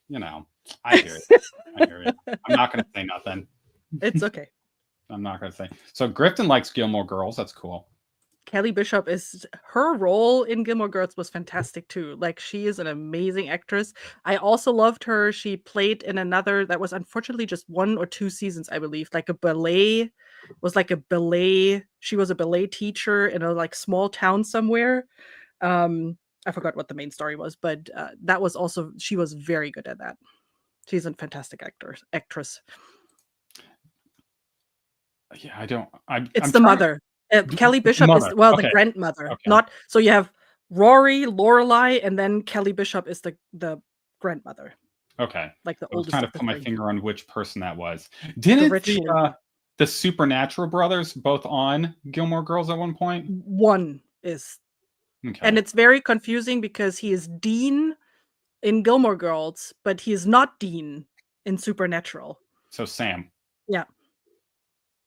[SPEAKER 1] you know, I hear it. I hear it. I'm not going to say nothing.
[SPEAKER 2] It's okay.
[SPEAKER 1] I'm not going to say. So Grifton likes Gilmore Girls. That's cool.
[SPEAKER 2] Kelly Bishop is her role in Gilmore Girls was fantastic too. Like she is an amazing actress. I also loved her. She played in another that was unfortunately just 1 or 2 seasons, I believe. Like a ballet she was a ballet teacher in a like small town somewhere. I forgot what the main story was, but that was also she was very good at that. She's a fantastic actress.
[SPEAKER 1] Yeah, I don't. I'm
[SPEAKER 2] It's the
[SPEAKER 1] trying.
[SPEAKER 2] mother. Kelly
[SPEAKER 1] The
[SPEAKER 2] Bishop is
[SPEAKER 1] mother.
[SPEAKER 2] well, the
[SPEAKER 1] Okay.
[SPEAKER 2] grandmother.
[SPEAKER 1] Okay.
[SPEAKER 2] Not so you have Rory, Lorelai, and then Kelly Bishop is the grandmother,
[SPEAKER 1] Okay.
[SPEAKER 2] like the
[SPEAKER 1] I was
[SPEAKER 2] oldest
[SPEAKER 1] trying to
[SPEAKER 2] of the
[SPEAKER 1] put my
[SPEAKER 2] 3.
[SPEAKER 1] finger on which person that was.
[SPEAKER 2] The
[SPEAKER 1] Didn't
[SPEAKER 2] rich lady.
[SPEAKER 1] the Supernatural brothers both on Gilmore Girls at one point?
[SPEAKER 2] One is and
[SPEAKER 1] Okay.
[SPEAKER 2] it's very confusing because he is Dean in Gilmore Girls, but he is not Dean in Supernatural.
[SPEAKER 1] So Sam.
[SPEAKER 2] Yeah.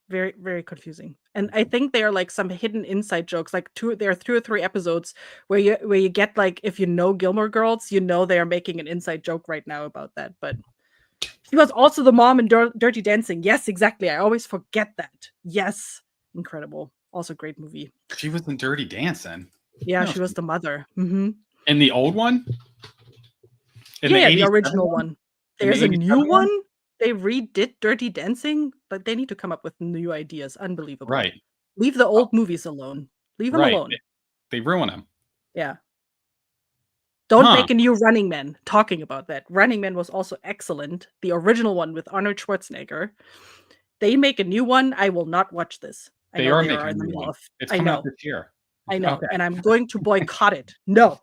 [SPEAKER 2] Very, very confusing. And I think there are like some hidden inside jokes. Like there are 2 or 3 episodes where you get like if you know Gilmore Girls, you know they are making an inside joke right now about that. But she was also the mom in Dirty Dancing. Yes, exactly. I always forget that. Yes, incredible. Also great movie.
[SPEAKER 1] She was in Dirty Dancing.
[SPEAKER 2] Yeah,
[SPEAKER 1] No,
[SPEAKER 2] she was the mother. Hmm.
[SPEAKER 1] in the old one? In
[SPEAKER 2] Yeah,
[SPEAKER 1] the
[SPEAKER 2] yeah, the
[SPEAKER 1] 87
[SPEAKER 2] original
[SPEAKER 1] one?
[SPEAKER 2] one.
[SPEAKER 1] In the
[SPEAKER 2] There's a new
[SPEAKER 1] 87 one?
[SPEAKER 2] one. They redid Dirty Dancing, but they need to come up with new ideas. Unbelievable.
[SPEAKER 1] Right.
[SPEAKER 2] Leave the
[SPEAKER 1] Oh,
[SPEAKER 2] old movies alone. Leave them
[SPEAKER 1] right.
[SPEAKER 2] alone.
[SPEAKER 1] They ruin him.
[SPEAKER 2] Yeah. Don't
[SPEAKER 1] Huh.
[SPEAKER 2] make a new Running Man. Talking about that. Running Man was also excellent. The original one with Arnold Schwarzenegger. They make a new one. I will not watch this. I
[SPEAKER 1] They
[SPEAKER 2] know
[SPEAKER 1] are
[SPEAKER 2] they are
[SPEAKER 1] making a
[SPEAKER 2] in the
[SPEAKER 1] new
[SPEAKER 2] middle
[SPEAKER 1] one.
[SPEAKER 2] of.
[SPEAKER 1] It's
[SPEAKER 2] I
[SPEAKER 1] coming out
[SPEAKER 2] know.
[SPEAKER 1] this year.
[SPEAKER 2] I know.
[SPEAKER 1] Okay.
[SPEAKER 2] And I'm going to boycott it. No,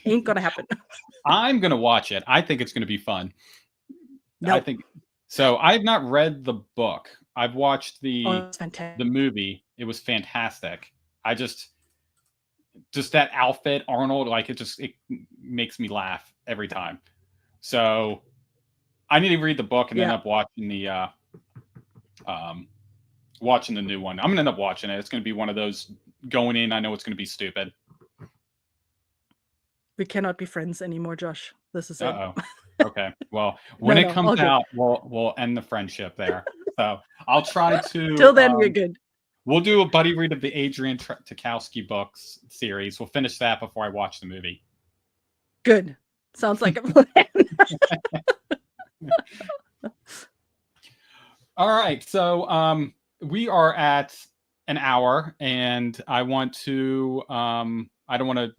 [SPEAKER 2] ain't gonna happen.
[SPEAKER 1] I'm gonna watch it. I think it's gonna be fun. I
[SPEAKER 2] No.
[SPEAKER 1] think so. I've not read the book. I've watched
[SPEAKER 2] Oh,
[SPEAKER 1] the
[SPEAKER 2] it's fantastic.
[SPEAKER 1] movie. It was fantastic. I just that outfit, Arnold, like it makes me laugh every time. So I need to read the book and
[SPEAKER 2] Yeah.
[SPEAKER 1] end up watching the watching the new one. I'm gonna end up watching it. It's gonna be one of those going in. I know it's gonna be stupid.
[SPEAKER 2] We cannot be friends anymore, Josh. This is it.
[SPEAKER 1] Uh oh. Okay. Well, when
[SPEAKER 2] No,
[SPEAKER 1] it
[SPEAKER 2] no,
[SPEAKER 1] comes
[SPEAKER 2] all good.
[SPEAKER 1] out, we'll end the friendship there. So I'll try to.
[SPEAKER 2] Till then, we're good.
[SPEAKER 1] We'll do a buddy read of the Adrian Tchaikovsky books series. We'll finish that before I watch the movie.
[SPEAKER 2] Good. Sounds like a plan.
[SPEAKER 1] All right. So we are at an hour, and I want to. I don't want to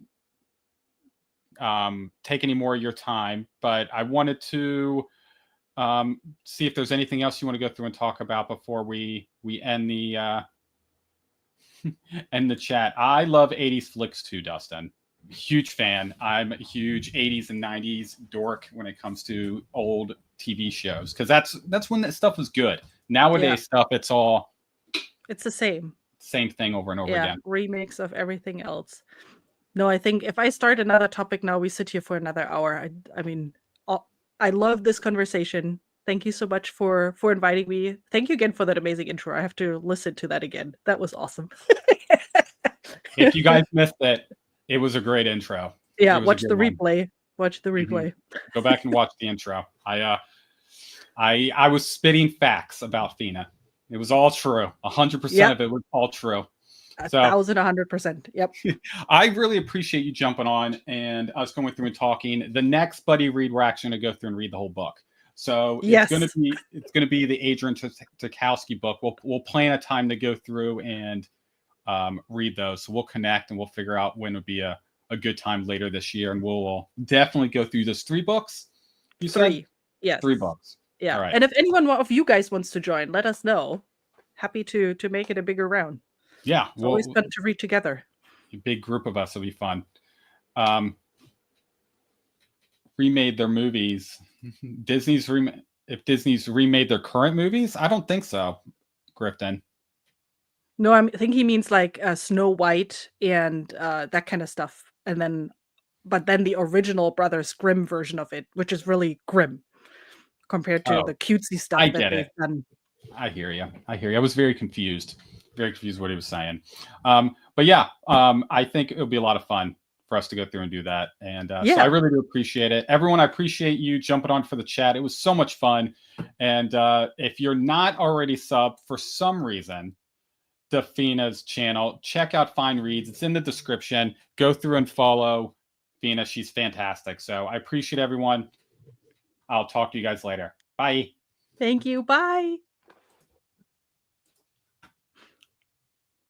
[SPEAKER 1] take any more of your time, but I wanted to see if there's anything else you want to go through and talk about before we end the end the chat. I love 80s flicks too, Dustin. Huge fan. I'm a huge 80s and 90s dork when it comes to old TV shows because that's when that stuff was good. Nowadays stuff, it's all
[SPEAKER 2] it's the same
[SPEAKER 1] thing over and over again.
[SPEAKER 2] Remakes of everything else. No, I think if I start another topic now, we sit here for another hour. I mean, I love this conversation. Thank you so much for inviting me. Thank you again for that amazing intro. I have to listen to that again. That was awesome.
[SPEAKER 1] If you guys missed it, it was a great intro.
[SPEAKER 2] Yeah, watch the replay. Watch the replay.
[SPEAKER 1] Mm-hmm. Go back and watch the intro. I was spitting facts about Fina. It was all true. 100% of it was all true.
[SPEAKER 2] 1,100%. Yep.
[SPEAKER 1] I really appreciate you jumping on and us going through and talking. The next buddy read, we're actually going to go through and read the whole book. So it's going to be the Adrian Tchaikovsky book. We'll plan a time to go through and read those. So we'll connect and we'll figure out when would be a good time later this year, and we'll definitely go through those 3 books. You said?
[SPEAKER 2] Yes.
[SPEAKER 1] 3 books.
[SPEAKER 2] Yeah.
[SPEAKER 1] All right.
[SPEAKER 2] And if anyone of you guys wants to join, let us know. Happy to make it a bigger round.
[SPEAKER 1] Yeah,
[SPEAKER 2] it's always fun to read together.
[SPEAKER 1] A big group of us will be fun. Remade their movies. If Disney's remade their current movies, I don't think so. Grifton.
[SPEAKER 2] No, I think he means like Snow White and that kind of stuff, but then the original Brothers Grimm version of it, which is really grim compared to the cutesy stuff that they've done.
[SPEAKER 1] I hear you. I was very confused. What he was saying. But yeah, I think it'll be a lot of fun for us to go through and do that. And so I really do appreciate it. Everyone, I appreciate you jumping on for the chat. It was so much fun. And if you're not already subbed for some reason, to Fina's channel. Check out Fine Reads. It's in the description. Go through and follow Fina. She's fantastic. So I appreciate everyone. I'll talk to you guys later. Bye.
[SPEAKER 2] Thank you. Bye.